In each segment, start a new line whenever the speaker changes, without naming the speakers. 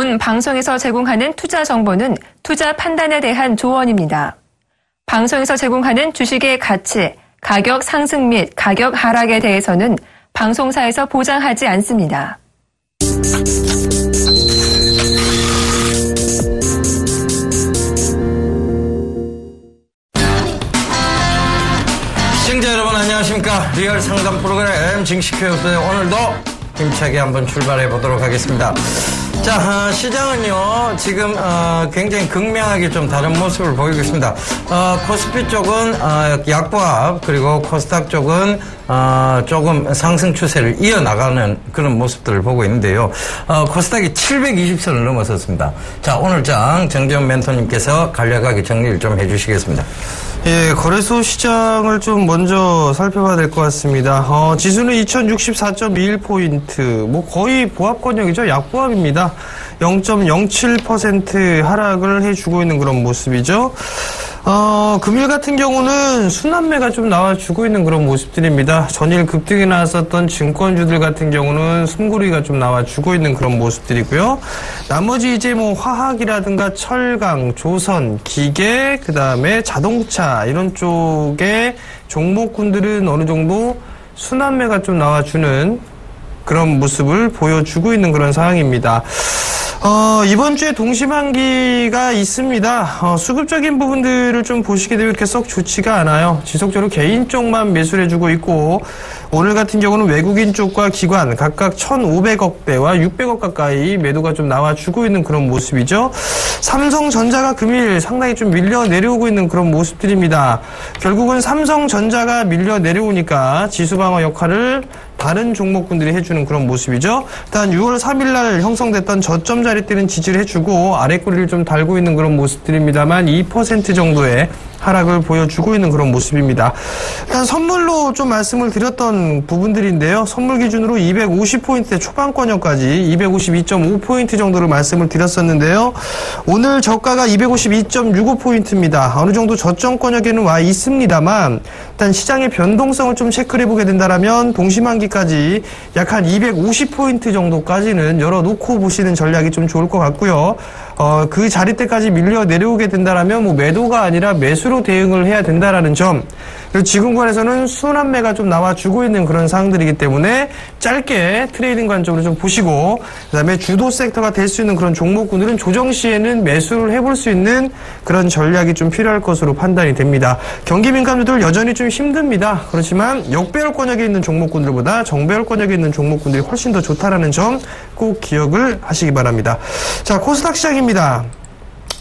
요즘 방송에서 제공하는 투자 정보는 투자 판단에 대한 조언입니다. 방송에서 제공하는 주식의 가치, 가격 상승 및 가격 하락에 대해서는 방송사에서 보장하지 않습니다.
시청자 여러분 안녕하십니까. 리얼 상담 프로그램 증시교육소의 오늘도 힘차게 한번 출발해 보도록 하겠습니다. 자, 시장은요, 지금, 굉장히 극명하게 좀 다른 모습을 보이고 있습니다. 코스피 쪽은, 약보합, 그리고 코스닥 쪽은, 조금 상승 추세를 이어나가는 그런 모습들을 보고 있는데요. 코스닥이 720선을 넘어섰습니다. 자, 오늘 장 정재훈 멘토님께서 간략하게 정리를 좀 해주시겠습니다.
예, 거래소 시장을 좀 먼저 살펴봐야 될 것 같습니다. 지수는 2064.21포인트, 뭐 거의 보합권역이죠. 약보합입니다. 0.07% 하락을 해주고 있는 그런 모습이죠. 금일 같은 경우는 순환매가 좀 나와주고 있는 그런 모습들입니다. 전일 급등이 나왔었던 증권주들 같은 경우는 숨고르기가 좀 나와주고 있는 그런 모습들이고요. 나머지 이제 뭐 화학이라든가 철강, 조선, 기계, 그 다음에 자동차 이런 쪽의 종목군들은 어느 정도 순환매가 좀 나와주는 그런 모습을 보여주고 있는 그런 상황입니다. 이번 주에 동시반기가 있습니다. 수급적인 부분들을 좀 보시게 되면 이렇게 썩 좋지가 않아요. 지속적으로 개인 쪽만 매수를 해주고 있고, 오늘 같은 경우는 외국인 쪽과 기관 각각 1,500억대와 600억 가까이 매도가 좀 나와주고 있는 그런 모습이죠. 삼성전자가 금일 상당히 좀 밀려 내려오고 있는 그런 모습들입니다. 결국은 삼성전자가 밀려 내려오니까 지수 방어 역할을 다른 종목군들이 해주는 그런 모습이죠. 일단 6월 3일날 형성됐던 저점 자리대는 지지를 해주고 아랫꼬리를 좀 달고 있는 그런 모습들입니다만 2% 정도의 하락을 보여주고 있는 그런 모습입니다. 일단 선물로 좀 말씀을 드렸던 부분들인데요. 선물 기준으로 250포인트 초반권역까지 252.5포인트 정도를 말씀을 드렸었는데요. 오늘 저가가 252.65포인트입니다. 어느 정도 저점권역에는 와 있습니다만 일단 시장의 변동성을 좀 체크를 해보게 된다면 동시만기까지 약 한 250포인트 정도까지는 열어놓고 보시는 전략이 좀 좋을 것 같고요. 그 자리대까지 밀려 내려오게 된다면 뭐 매도가 아니라 매수로 대응을 해야 된다라는 점. 그리고 지금권에서는 순환매가 좀 나와주고 있는 그런 상황들이기 때문에 짧게 트레이딩 관점으로 좀 보시고, 그다음에 주도 섹터가 될 수 있는 그런 종목군들은 조정 시에는 매수를 해볼 수 있는 그런 전략이 좀 필요할 것으로 판단이 됩니다. 경기 민감주들 여전히 좀 힘듭니다. 그렇지만 역배열권역에 있는 종목군들보다 정배열권역에 있는 종목군들이 훨씬 더 좋다라는 점 꼭 기억을 하시기 바랍니다. 자, 코스닥 시장입니다.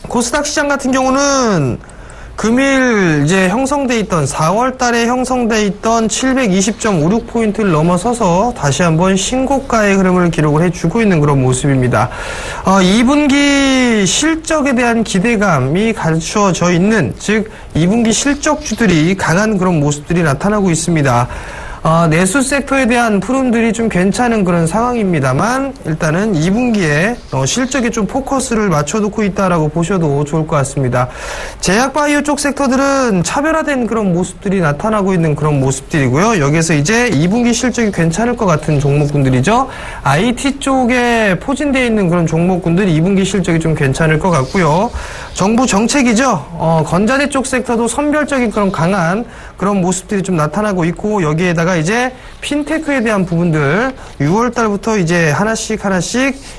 코스닥 시장 같은 경우는 금일 이제 형성돼 있던 4월 달에 형성돼 있던 720.56포인트를 넘어서서 다시 한번 신고가의 흐름을 기록을 해주고 있는 그런 모습입니다. 2분기 실적에 대한 기대감이 갖추어져 있는, 즉 2분기 실적주들이 강한 그런 모습들이 나타나고 있습니다. 내수 섹터에 대한 푸름들이 좀 괜찮은 그런 상황입니다만 일단은 2분기에 실적에 좀 포커스를 맞춰놓고 있다라고 보셔도 좋을 것 같습니다. 제약바이오 쪽 섹터들은 차별화된 그런 모습들이 나타나고 있는 그런 모습들이고요. 여기에서 이제 2분기 실적이 괜찮을 것 같은 종목군들이죠. IT 쪽에 포진되어 있는 그런 종목군들 2분기 실적이 좀 괜찮을 것 같고요. 정부 정책이죠. 건자재 쪽 섹터도 선별적인 그런 강한 그런 모습들이 좀 나타나고 있고, 여기에다가 이제 핀테크에 대한 부분들 6월 달부터 이제 하나씩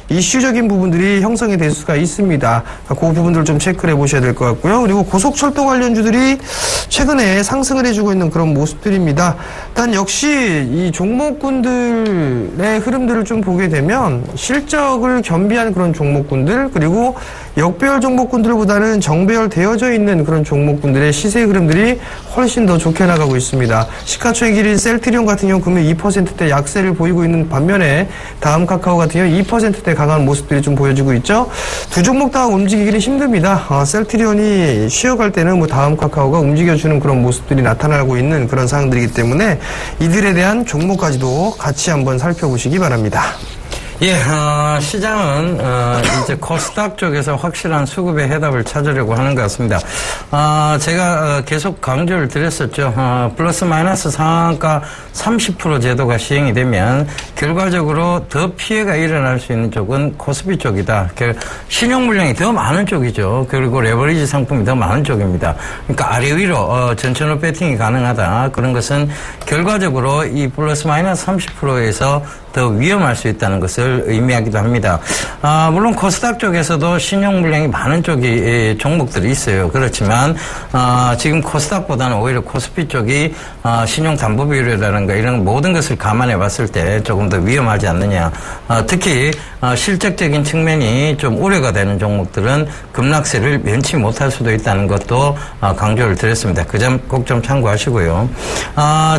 이슈적인 부분들이 형성이 될 수가 있습니다. 그 부분들 좀 체크를 해보셔야 될 것 같고요. 그리고 고속철도 관련주들이 최근에 상승을 해주고 있는 그런 모습들입니다. 일단 역시 이 종목군들의 흐름들을 좀 보게 되면 실적을 겸비한 그런 종목군들, 그리고 역배열 종목군들보다는 정배열 되어져 있는 그런 종목군들의 시세 흐름들이 훨씬 더 좋게 나가고 있습니다. 시가총액 1인 셀트리온 같은 경우 금일 2%대 약세를 보이고 있는 반면에 다음 카카오 같은 경우 2%대 강한 모습들이 좀 보여지고 있죠. 두 종목 다 움직이기는 힘듭니다. 셀트리온이 쉬어갈 때는 뭐 다음 카카오가 움직여주는 그런 모습들이 나타나고 있는 그런 상황들이기 때문에 이들에 대한 종목까지도 같이 한번 살펴보시기 바랍니다.
예, 시장은 이제 코스닥 쪽에서 확실한 수급의 해답을 찾으려고 하는 것 같습니다. 제가 계속 강조를 드렸었죠. 플러스 마이너스 상한가 30% 제도가 시행이 되면 결과적으로 더 피해가 일어날 수 있는 쪽은 코스피 쪽이다. 신용 물량이 더 많은 쪽이죠. 그리고 레버리지 상품이 더 많은 쪽입니다. 그러니까 아래 위로 전천후 배팅이 가능하다. 그런 것은 결과적으로 이 플러스 마이너스 30%에서 더 위험할 수 있다는 것을 의미하기도 합니다. 물론 코스닥 쪽에서도 신용 물량이 많은 쪽이 종목들이 있어요. 그렇지만 지금 코스닥보다는 오히려 코스피 쪽이 신용 담보 비율이라든가 이런 모든 것을 감안해 봤을 때 조금 더 위험하지 않느냐. 특히 실적적인 측면이 좀 우려가 되는 종목들은 급락세를 면치 못할 수도 있다는 것도 강조를 드렸습니다. 그 점 꼭 좀 참고하시고요.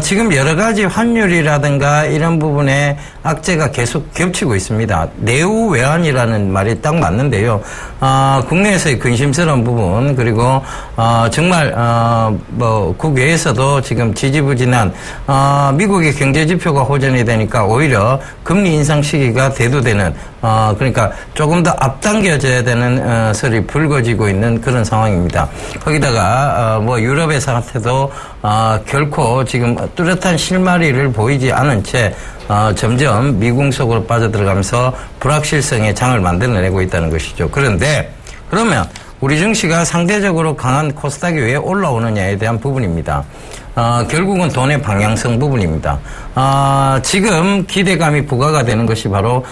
지금 여러 가지 환율이라든가 이런 부분에 악재가 계속 겹치고 있습니다. 내후외환이라는 말이 딱 맞는데요. 국내에서의 근심스러운 부분 그리고 정말 국외에서도 지금 지지부진한 미국의 경제 지표가 호전이 되니까 오히려 금리 인상 시기가 대두되는 그러니까 조금 더 앞당겨져야 되는 설이 불거지고 있는 그런 상황입니다. 거기다가 유럽의 상태도 결코 지금 뚜렷한 실마리를 보이지 않은 채 점점 미궁 속으로 빠져들어가면서 불확실성의 장을 만들어내고 있다는 것이죠. 그런데 그러면 우리 증시가 상대적으로 강한 코스닥이 왜 올라오느냐에 대한 부분입니다. 결국은 돈의 방향성 부분입니다. 지금 기대감이 부과가 되는 것이 바로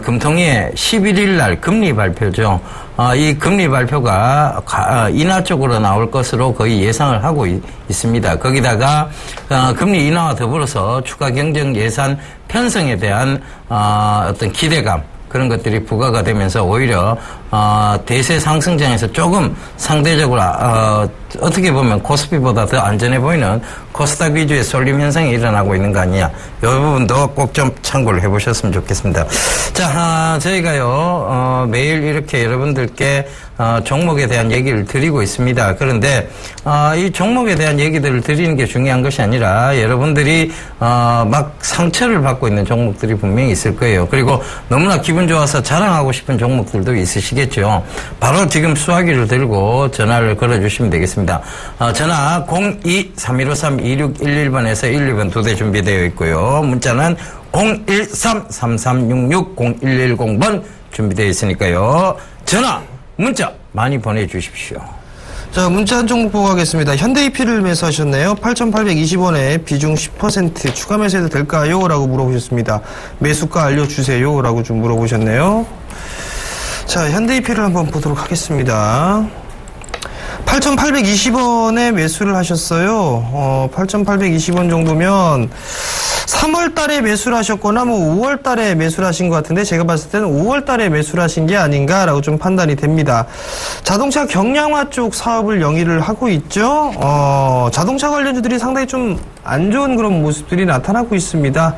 금통위의 11일 날 금리 발표죠. 이 금리 발표가 인하 쪽으로 나올 것으로 거의 예상을 하고 있습니다. 거기다가 금리 인하와 더불어서 추가 경정 예산 편성에 대한 어떤 기대감 그런 것들이 부과가 되면서 오히려 대세 상승장에서 조금 상대적으로 어떻게 보면 코스피보다 더 안전해 보이는 코스닥 위주의 쏠림 현상이 일어나고 있는 거 아니냐. 이 부분도 꼭 좀 참고를 해보셨으면 좋겠습니다. 자, 저희가요 매일 이렇게 여러분들께 종목에 대한 얘기를 드리고 있습니다. 그런데 이 종목에 대한 얘기들을 드리는 게 중요한 것이 아니라 여러분들이 막 상처를 받고 있는 종목들이 분명히 있을 거예요. 그리고 너무나 기분 좋아서 자랑하고 싶은 종목들도 있으시겠죠. 바로 지금 수화기를 들고 전화를 걸어주시면 되겠습니다. 전화 02-3153-2611번에서 12번 2대 준비되어 있고요. 문자는 013-3366-0110번 준비되어 있으니까요. 전화, 문자 많이 보내주십시오.
자, 문자 한 종목 보고 가겠습니다. 현대이피를 매수하셨네요. 8,820원에 비중 10% 추가 매수해도 될까요? 라고 물어보셨습니다. 매수가 알려주세요. 라고 좀 물어보셨네요. 자, 현대이피를 한번 보도록 하겠습니다. 8,820원에 매수를 하셨어요. 8,820원 정도면 3월 달에 매수를 하셨거나 5월 달에 매수를 하신 것 같은데 제가 봤을 때는 5월 달에 매수를 하신 게 아닌가라고 좀 판단이 됩니다. 자동차 경량화 쪽 사업을 영위를 하고 있죠. 자동차 관련주들이 상당히 좀 안 좋은 그런 모습들이 나타나고 있습니다.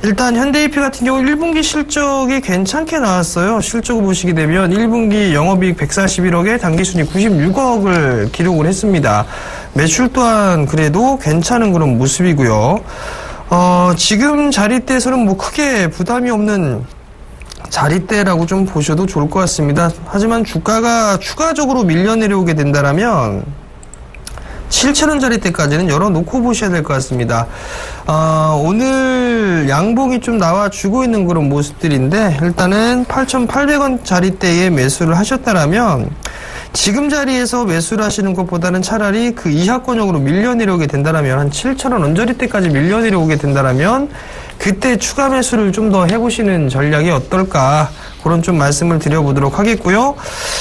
일단 현대이피 같은 경우 1분기 실적이 괜찮게 나왔어요. 실적을 보시게 되면 1분기 영업이익 141억에 당기순이익 96억을 기록을 했습니다. 매출 또한 그래도 괜찮은 그런 모습이고요. 지금 자리대에서는 크게 부담이 없는 자리대라고 좀 보셔도 좋을 것 같습니다. 하지만 주가가 추가적으로 밀려 내려오게 된다라면 7,000원짜리 때까지는 열어놓고 보셔야 될 것 같습니다. 오늘 양봉이 좀 나와주고 있는 그런 모습들인데 일단은 8,800원짜리 때에 매수를 하셨다라면 지금 자리에서 매수를 하시는 것보다는 차라리 그 이하권역으로 밀려 내려오게 된다라면 한 7,000원 언저리 때까지 밀려 내려오게 된다라면 그때 추가 매수를 좀 더 해보시는 전략이 어떨까 그런 좀 말씀을 드려보도록 하겠고요.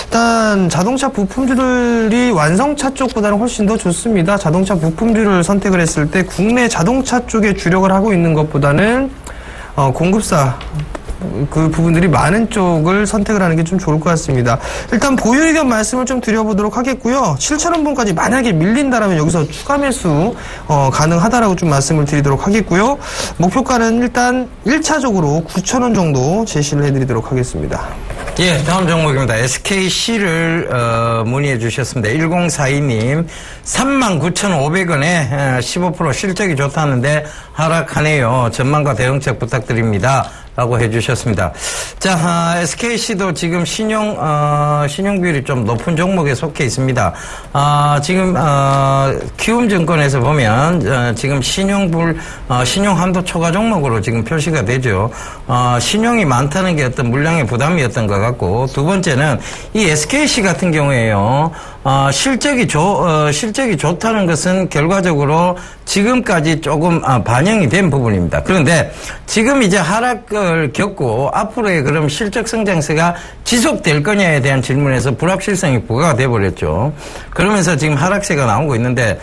일단 자동차 부품주들이 완성차 쪽보다는 훨씬 더 좋습니다. 자동차 부품주를 선택을 했을 때 국내 자동차 쪽에 주력을 하고 있는 것보다는 공급사 그 부분들이 많은 쪽을 선택을 하는 게 좀 좋을 것 같습니다. 일단 보유 의견 말씀을 좀 드려보도록 하겠고요. 7,000원분까지 만약에 밀린다라면 여기서 추가 매수 가능하다라고 좀 말씀을 드리도록 하겠고요. 목표가는 일단 1차적으로 9,000원 정도 제시를 해드리도록 하겠습니다.
예, 다음 종목입니다. SKC를 문의해 주셨습니다. 1042님 39,500원에 15% 실적이 좋다는데 하락하네요. 전망과 대응책 부탁드립니다. 라고 해주셨습니다. 자, SKC도 지금 신용 비율이 좀 높은 종목에 속해 있습니다. 지금, 키움증권에서 보면, 지금 신용 한도 초과 종목으로 지금 표시가 되죠. 신용이 많다는 게 어떤 물량의 부담이었던 것 같고, 두 번째는 이 SKC 같은 경우에요. 실적이 좋다는 것은 결과적으로 지금까지 조금 반영이 된 부분입니다. 그런데 지금 이제 하락을 겪고 앞으로의 그럼 실적 성장세가 지속될 거냐에 대한 질문에서 불확실성이 부과가 돼버렸죠. 그러면서 지금 하락세가 나오고 있는데,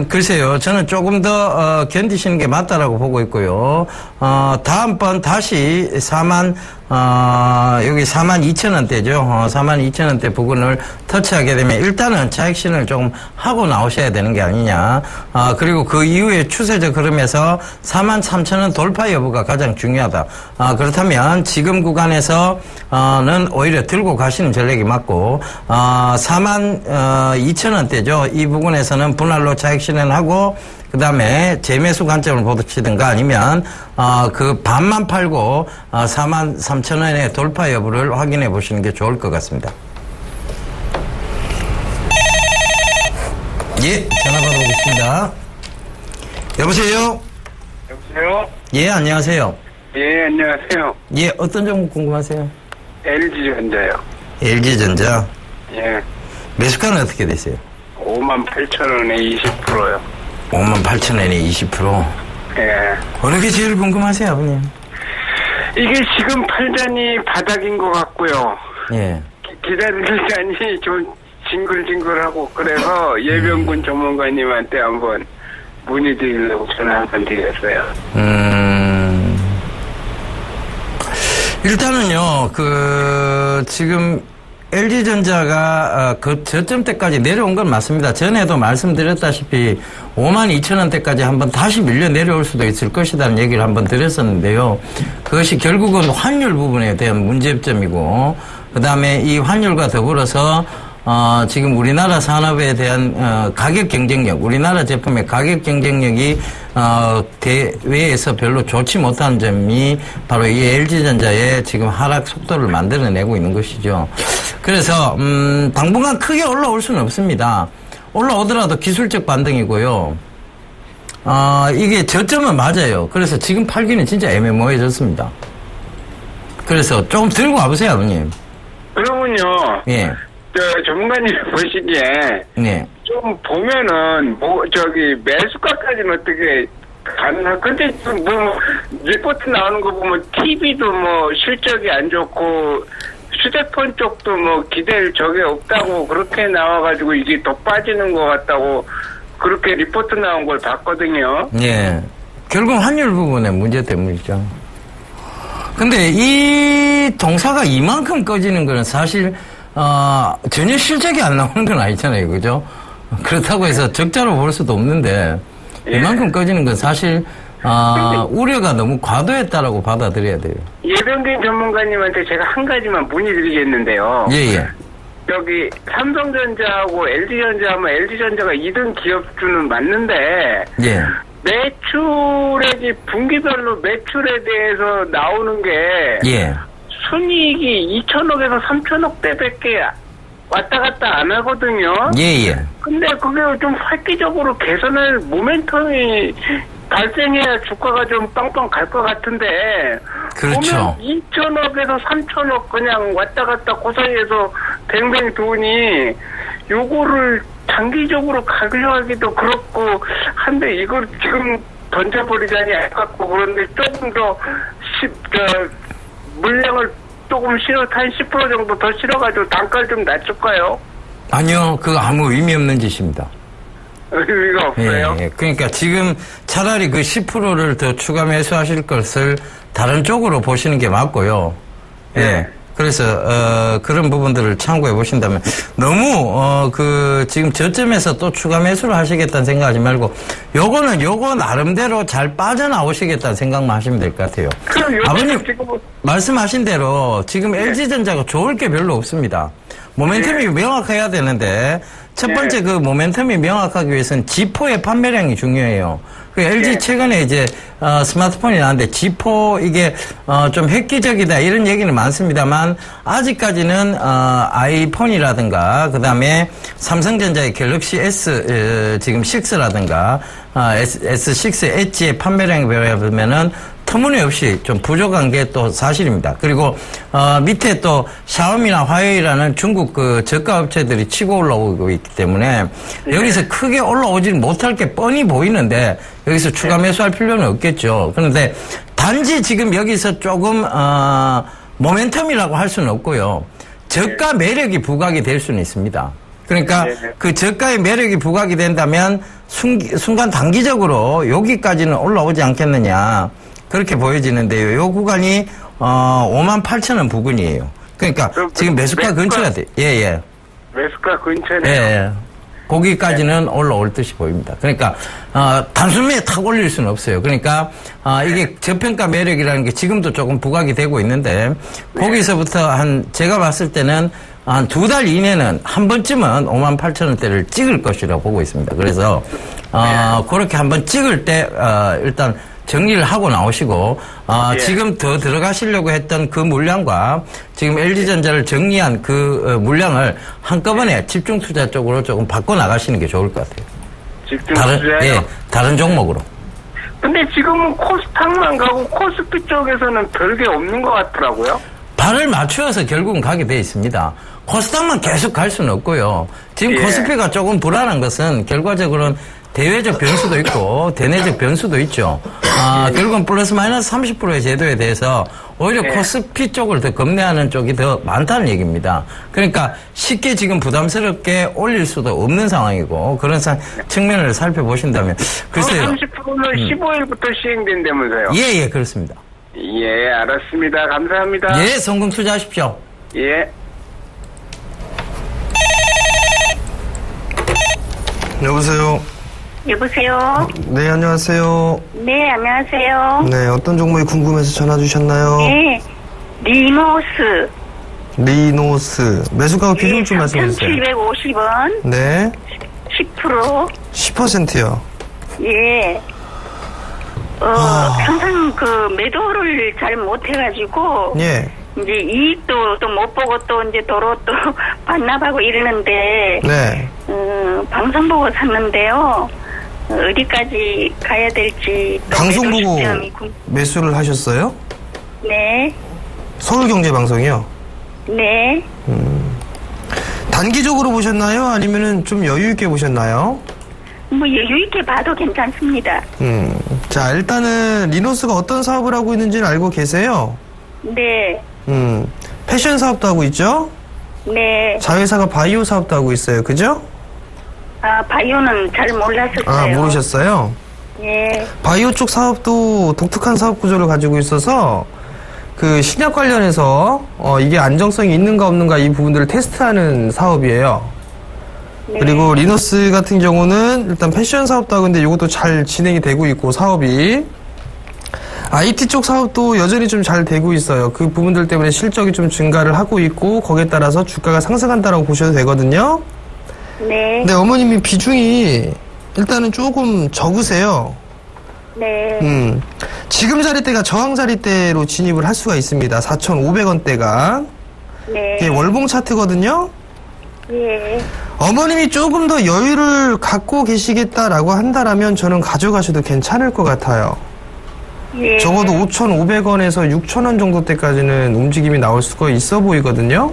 글쎄요. 저는 조금 더 견디시는 게 맞다라고 보고 있고요. 다음번 다시 여기 42,000원대죠. 42,000원대 부근을 터치하게 되면 일단은 차익신을 조금 하고 나오셔야 되는 게 아니냐. 그리고 그 이후에 추세적 흐름에서 43,000원 돌파 여부가 가장 중요하다. 그렇다면 지금 구간에서는 오히려 들고 가시는 전략이 맞고, 42,000원대죠. 이 부분에서는 분할로 차익신을 그 다음에 재매수 관점을 보시든가 아니면, 그 반만 팔고, 43,000원의 돌파 여부를 확인해 보시는 게 좋을 것 같습니다. 예, 전화 받아보겠습니다. 여보세요?
여보세요?
예, 안녕하세요.
예, 안녕하세요.
예, 어떤 종목 궁금하세요?
LG전자요.
LG전자.
예.
매수가는 어떻게 되세요?
58,000원에 20%요.
58,000원에 20%.
예.
어느 게 제일 궁금하세요, 아버님?
이게 지금 팔자니 바닥인 것 같고요.
예.
기다리자니 좀 징글징글하고 그래서 예병군 전문가님한테 한번 문의드리려고 전화 한번 드렸어요.
일단은요, 지금 LG전자가 그 저점 때까지 내려온 건 맞습니다. 전에도 말씀드렸다시피 52,000원대까지 한번 다시 밀려 내려올 수도 있을 것이라는 얘기를 한번 드렸었는데요. 그것이 결국은 환율 부분에 대한 문제점이고, 그 다음에 이 환율과 더불어서 지금 우리나라 산업에 대한 가격 경쟁력, 우리나라 제품의 가격 경쟁력이 대외에서 별로 좋지 못한 점이 바로 이 LG전자의 지금 하락 속도를 만들어내고 있는 것이죠. 그래서 당분간 크게 올라올 수는 없습니다. 올라오더라도 기술적 반등이고요. 이게 저점은 맞아요. 그래서 지금 팔기는 진짜 애매모호해졌습니다. 그래서 조금 들고 와보세요, 아버님.
그러면요.
예.
전문가님 보시기에
네.
좀 보면은 매수가까지는 어떻게 가능한? 근데 리포트 나오는 거 보면 TV도 실적이 안 좋고 휴대폰 쪽도 기댈 적이 없다고 그렇게 나와가지고 이게 더 빠지는 것 같다고 그렇게 리포트 나온 걸 봤거든요.
예. 결국 환율 부분의 문제 때문이죠. 근데 이 동사가 이만큼 꺼지는 거는 사실 전혀 실적이 안 나오는 건 아니잖아요. 그죠? 그렇다고 해서 적자로 볼 수도 없는데,
예.
이만큼 꺼지는 건 사실, 우려가 너무 과도했다라고 받아들여야 돼요.
예병균 전문가님한테 제가 한 가지만 문의드리겠는데요.
예.
삼성전자하고 LG전자 하면 LG전자가 2등 기업주는 맞는데,
예.
매출액이 분기별로 매출에 대해서 나오는 게,
예.
순이익이 2천억에서 3천억대밖에 왔다 갔다 안 하거든요.
예.
근데 그게 좀 획기적으로 개선할 모멘텀이 발생해야 주가가 좀 빵빵 갈 것 같은데.
그렇죠.
보면 2천억에서 3천억 그냥 왔다 갔다 그 사이에서 뱅뱅 돈이 요거를 장기적으로 가려하기도 그렇고 한데 이걸 지금 던져버리자니 아깝고 그런데 조금 더 물량을 조금 한 10% 정도 더 실어가지고 단가를 좀 낮출까요?
아니요, 그거 아무 의미 없는 짓입니다.
의미가 없어요?
예. 그러니까 지금 차라리 그 10%를 더 추가 매수하실 것을 다른 쪽으로 보시는 게 맞고요. 예. 그래서 그런 부분들을 참고해 보신다면 너무 지금 저점에서 또 추가 매수를 하시겠다는 생각하지 말고 요거 나름대로 잘 빠져나오시겠다는 생각만 하시면 될 것 같아요. 아버님 말씀하신 대로 지금 LG전자가 좋을 게 별로 없습니다. 모멘텀이 명확해야 되는데 첫 번째 그 모멘텀이 명확하기 위해서는 G4의 판매량이 중요해요. 그 LG 최근에 이제 스마트폰이 나왔는데 G4 이게 좀 획기적이다 이런 얘기는 많습니다만 아직까지는 아이폰이라든가 그다음에 삼성전자의 갤럭시 S 지금 6라든가 S6 엣지의 판매량에 비하면은 터무니없이 좀 부족한 게 또 사실입니다. 그리고 밑에 또 샤오미나 화웨이라는 중국 그 저가 업체들이 치고 올라오고 있기 때문에 여기서 크게 올라오지 못할 게 뻔히 보이는데 여기서 추가 매수할 필요는 없겠죠. 그런데 단지 지금 여기서 조금 모멘텀이라고 할 수는 없고요. 저가 매력이 부각이 될 수는 있습니다. 그러니까 그 저가의 매력이 부각이 된다면 순간 단기적으로 여기까지는 올라오지 않겠느냐. 그렇게 보여지는데요. 요 구간이 58,000원 부근이에요. 그러니까 지금 매수가 근처가 돼. 예.
매수가 근처네요.
예. 거기까지는 올라올 듯이 보입니다. 그러니까 단순매에 탁 올릴 수는 없어요. 그러니까 이게 저평가 매력이라는 게 지금도 조금 부각이 되고 있는데 거기서부터 제가 봤을 때는 한 2달 이내는 한 번쯤은 58,000원대를 찍을 것이라고 보고 있습니다. 그래서 그렇게 한번 찍을 때 일단 정리를 하고 나오시고 지금 더 들어가시려고 했던 그 물량과 지금 LG전자를 정리한 그 물량을 한꺼번에 집중 투자 쪽으로 조금 바꿔 나가시는 게 좋을 것 같아요.
집중 투자요?
다른 종목으로.
근데 지금은 코스닥만 가고 코스피 쪽에서는 별게 없는 것 같더라고요.
발을 맞추어서 결국은 가게 돼 있습니다. 코스닥만 계속 갈 수는 없고요. 지금 코스피가 조금 불안한 것은 결과적으로는 대외적 변수도 있고 대내적 변수도 있죠. 결국은 플러스 마이너스 30%의 제도에 대해서 오히려 코스피 쪽을 더 겁내하는 쪽이 더 많다는 얘기입니다. 그러니까 쉽게 지금 부담스럽게 올릴 수도 없는 상황이고 그런 측면을 살펴보신다면 글쎄요.
30%는 15일부터 시행된다면서요?
예, 그렇습니다.
예, 알았습니다. 감사합니다.
예, 성공 투자하십시오.
예.
여보세요.
여보세요?
네, 안녕하세요.
네, 안녕하세요.
네, 어떤 종목이 궁금해서 전화 주셨나요?
네, 리노스. 매수가 비중 좀 말씀해 주세요. 3,750원.
네.
10%.
10%요.
예. 항상 그 매도를 잘 못해가지고.
예.
이제 이익도 또 못 보고 또 이제 도로 또 반납하고 이러는데.
네.
방송 보고 샀는데요. 어디까지 가야 될지.
방송 보고 매수를 하셨어요?
네.
서울경제방송이요?
네.
단기적으로 보셨나요? 아니면은 좀 여유있게 보셨나요?
뭐 여유있게 봐도 괜찮습니다.
자, 일단은 리노스가 어떤 사업을 하고 있는지는 알고 계세요?
네.
패션 사업도 하고 있죠?
네.
자회사가 바이오 사업도 하고 있어요. 그죠?
바이오는 잘 몰랐었어요.
모르셨어요?
예.
바이오 쪽 사업도 독특한 사업 구조를 가지고 있어서 그 신약 관련해서 이게 안정성이 있는가 없는가 이 부분들을 테스트하는 사업이에요.
네.
그리고 리노스 같은 경우는 일단 패션 사업도 하고 있는데 이것도 잘 진행이 되고 있고 사업이 IT 쪽 사업도 여전히 좀 잘 되고 있어요. 그 부분들 때문에 실적이 좀 증가를 하고 있고 거기에 따라서 주가가 상승한다라고 보셔도 되거든요.
네.
근데 어머님이 비중이 일단은 조금 적으세요.
네.
지금 자리대가 저항 자리대로 진입을 할 수가 있습니다. 4,500원대가.
네.
이게 월봉 차트거든요.
예.
어머님이 조금 더 여유를 갖고 계시겠다라고 한다라면 저는 가져가셔도 괜찮을 것 같아요.
예.
적어도 5,500원에서 6,000원 정도 때까지는 움직임이 나올 수가 있어 보이거든요.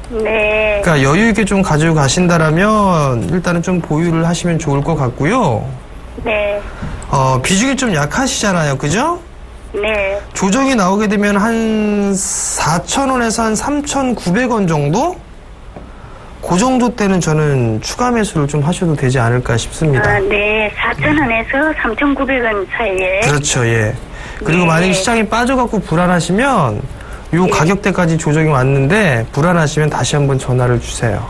네.
그러니까 여유 있게 좀 가지고 가신다라면 일단은 좀 보유를 하시면 좋을 것 같고요.
네.
비중이 좀 약하시잖아요. 그죠?
네.
조정이 나오게 되면 한 4,000원에서 한 3,900원 정도? 그 정도 때는 저는 추가 매수를 좀 하셔도 되지 않을까 싶습니다.
네. 4,000원에서 3,900원 사이에.
그렇죠, 예. 그리고
네.
만약에 시장이 빠져갖고 불안하시면 요 가격대까지 조정이 왔는데 불안하시면 다시 한번 전화를 주세요.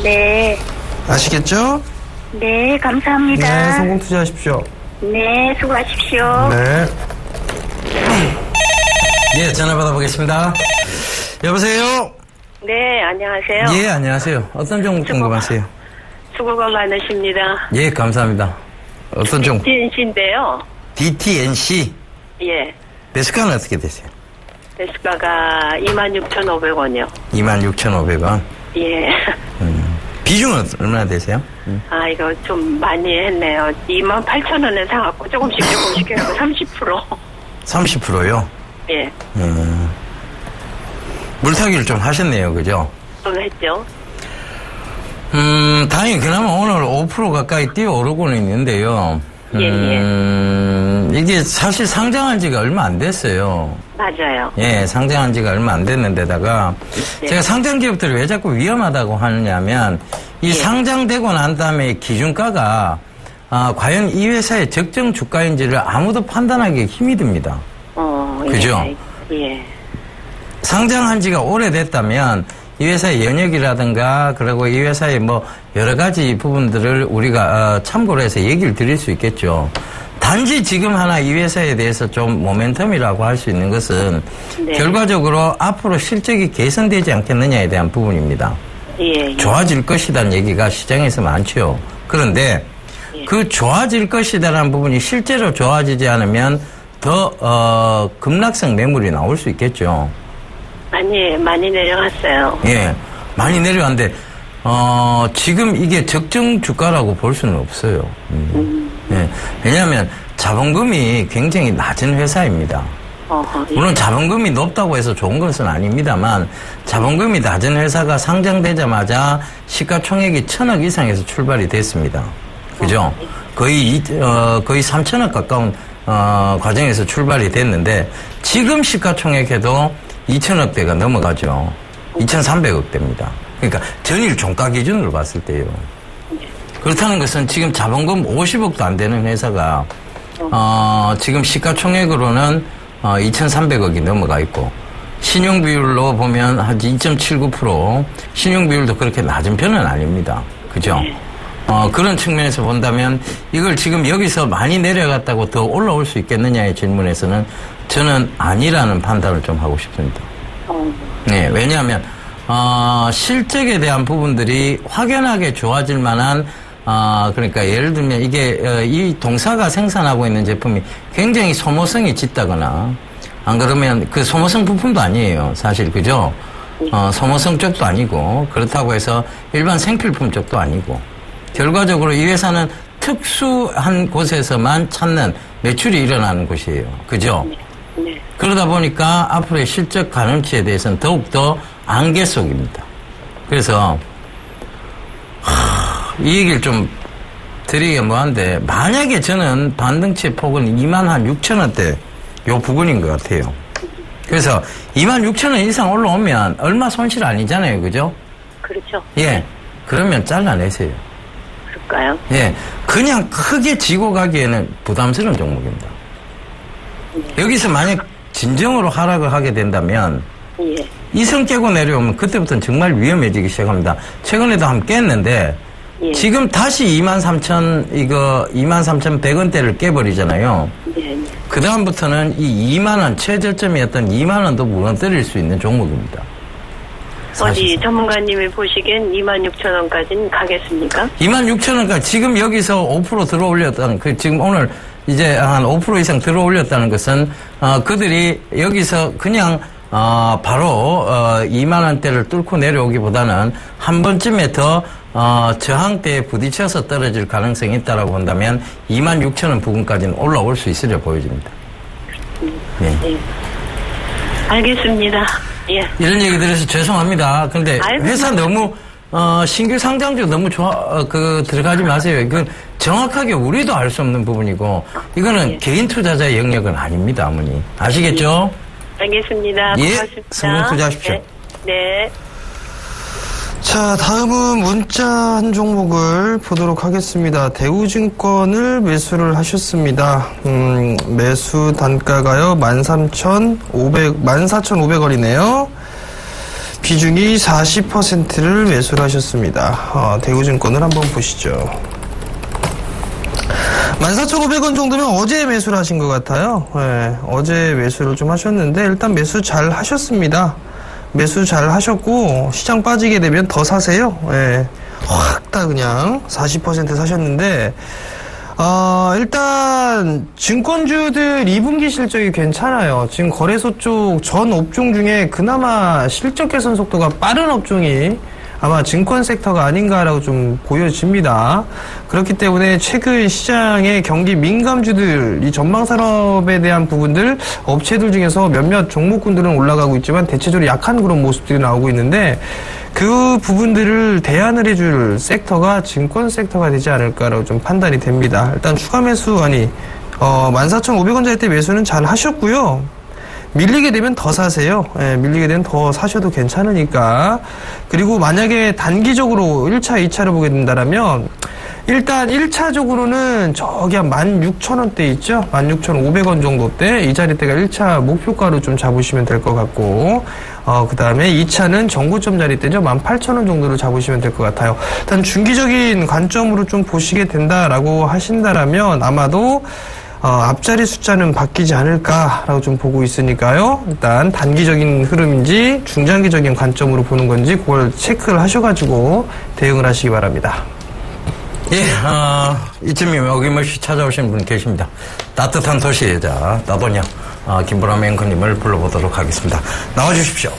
네.
아시겠죠?
네, 감사합니다.
네, 성공 투자하십시오.
네, 수고하십시오.
네.
예, 전화 받아보겠습니다. 여보세요?
네, 안녕하세요.
예, 안녕하세요. 어떤 종목 궁금하세요?
수고가 많으십니다.
예, 감사합니다. 어떤 종목?
DNC인데요.
DTNC?
예.
매수가는 어떻게 되세요?
매수가가 26,500원이요.
26,500원.
예.
비중은 얼마나 되세요?
아, 이거 좀 많이 했네요. 28,000원에 사갖고 조금씩 해갖고 30%.
30%요?
예.
물타기를 좀 하셨네요, 그죠?
좀 했죠.
다행히 그나마 오늘 5% 가까이 뛰어오르고는 있는데요. 이게 사실 상장한 지가 얼마 안 됐어요.
맞아요.
예, 상장한 지가 얼마 안 됐는데다가
네.
제가 상장 기업들이 왜 자꾸 위험하다고 하느냐면 이 상장되고 난 다음에 기준가가 과연 이 회사의 적정 주가인지를 아무도 판단하기 힘이 듭니다. 그죠?
예.
상장한 지가 오래됐다면 이 회사의 연역이라든가 그리고 이 회사의 뭐 여러 가지 부분들을 우리가 참고를 해서 얘기를 드릴 수 있겠죠. 단지 지금 하나 이 회사에 대해서 좀 모멘텀이라고 할 수 있는 것은
네.
결과적으로 앞으로 실적이 개선되지 않겠느냐에 대한 부분입니다.
예.
좋아질 것이라는 얘기가 시장에서 많죠. 그런데 그 좋아질 것이다라는 부분이 실제로 좋아지지 않으면 더 급락성 매물이 나올 수 있겠죠.
많이 내려갔어요.
예, 많이 내려왔는데 지금 이게 적정 주가라고 볼 수는 없어요. 예, 왜냐하면 자본금이 굉장히 낮은 회사입니다.
예.
물론 자본금이 높다고 해서 좋은 것은 아닙니다만 자본금이 낮은 회사가 상장되자마자 시가총액이 1,000억 이상에서 출발이 됐습니다. 그죠? 거의 3,000억 가까운 과정에서 출발이 됐는데 지금 시가총액에도 2,000억대가 넘어가죠. 2,300억대입니다. 그러니까 전일 종가 기준으로 봤을 때요. 그렇다는 것은 지금 자본금 50억도 안 되는 회사가 지금 시가총액으로는 2,300억이 넘어가 있고 신용 비율로 보면 한 2.79%, 신용 비율도 그렇게 낮은 편은 아닙니다. 그죠? 그런 측면에서 본다면 이걸 지금 여기서 많이 내려갔다고 더 올라올 수 있겠느냐의 질문에서는 저는 아니라는 판단을 좀 하고 싶습니다. 네, 왜냐하면 실적에 대한 부분들이 확연하게 좋아질 만한 그러니까 예를 들면 이게 이 동사가 생산하고 있는 제품이 굉장히 소모성이 짙다거나 안 그러면 그 소모성 부품도 아니에요. 사실 그죠? 소모성 쪽도 아니고 그렇다고 해서 일반 생필품 쪽도 아니고 결과적으로 이 회사는 특수한 곳에서만 찾는 매출이 일어나는 곳이에요. 그죠?
네.
그러다 보니까 앞으로의 실적 가능치에 대해서는 더욱더 안개 속입니다. 그래서 이 얘기를 좀 드리기가 뭐한데 만약에 저는 반등치의 폭은 26,000원대 요 부근인 것 같아요. 그래서 26,000원 이상 올라오면 얼마 손실 아니잖아요. 그죠?
그렇죠.
예. 그러면 잘라내세요.
그럴까요?
예. 그냥 크게 지고 가기에는 부담스러운 종목입니다. 여기서 만약 진정으로 하락을 하게 된다면
예.
이성 깨고 내려오면 그때부터는 정말 위험해지기 시작합니다. 최근에도 한번 깼는데
예.
지금 다시 23,100원대를 깨버리잖아요.
네.
그 다음부터는 이 2만원 최저점이었던 2만원도 무너뜨릴 수 있는 종목입니다.
어디
사실상.
전문가님이 보시기엔 26,000원까지는 가겠습니까?
26,000원까지 지금 여기서 5% 들어 올렸다는 지금 오늘 이제 한 5% 이상 들어 올렸다는 것은 그들이 여기서 그냥 바로 2만 원대를 뚫고 내려오기보다는 한 번쯤에 더 저항대에 부딪혀서 떨어질 가능성이 있다라고 본다면 26,000원 부근까지는 올라올 수 있으려 보여집니다. 네.
예. 알겠습니다. 예.
이런 얘기 들어서 죄송합니다. 근데
아이고,
회사 너무 신규 상장주 너무 들어가지 마세요. 이건 정확하게 우리도 알 수 없는 부분이고 이거는
예.
개인 투자자의 영역은 아닙니다, 어머니. 아시겠죠?
알겠습니다.
예.
고맙습니다.
성공 투자하십시오.
네. 네.
자, 다음은 문자 한 종목을 보도록 하겠습니다. 대우증권을 매수를 하셨습니다. 매수 단가가요, 14,500원이네요. 비중이 40%를 매수를 하셨습니다. 대우증권을 한번 보시죠. 14,500원 정도면 어제 매수를 하신 것 같아요. 네, 어제 매수를 좀 하셨는데, 일단 매수 잘 하셨습니다. 매수 잘 하셨고, 시장 빠지게 되면 더 사세요. 예. 확 다 그냥 40% 사셨는데, 일단, 증권주들 2분기 실적이 괜찮아요. 지금 거래소 쪽 전 업종 중에 그나마 실적 개선 속도가 빠른 업종이 아마 증권 섹터가 아닌가라고 좀 보여집니다. 그렇기 때문에 최근 시장의 경기 민감주들, 이 전망 산업에 대한 부분들, 업체들 중에서 몇몇 종목군들은 올라가고 있지만 대체적으로 약한 그런 모습들이 나오고 있는데, 그 부분들을 대안을 해줄 섹터가 증권 섹터가 되지 않을까라고 좀 판단이 됩니다. 일단 추가 매수, 14,500원짜리 때 매수는 잘 하셨고요. 밀리게 되면 더 사세요. 예, 밀리게 되면 더 사셔도 괜찮으니까. 그리고 만약에 단기적으로 1차, 2차를 보게 된다면, 일단 1차적으로는 저기 한 16,000원대 있죠? 16,500원 정도 때, 이 자리대가 1차 목표가로 좀 잡으시면 될 것 같고, 그 다음에 2차는 정고점 자리대죠? 18,000원 정도로 잡으시면 될 것 같아요. 일단 중기적인 관점으로 좀 보시게 된다라고 하신다라면, 아마도 앞자리 숫자는 바뀌지 않을까라고 좀 보고 있으니까요. 일단 단기적인 흐름인지 중장기적인 관점으로 보는 건지 그걸 체크를 하셔가지고 대응을 하시기 바랍니다.
예, 이쯤이면 어김없이 찾아오신 분 계십니다. 따뜻한 도시자 나도냐 김보람 앵커님을 불러보도록 하겠습니다. 나와주십시오.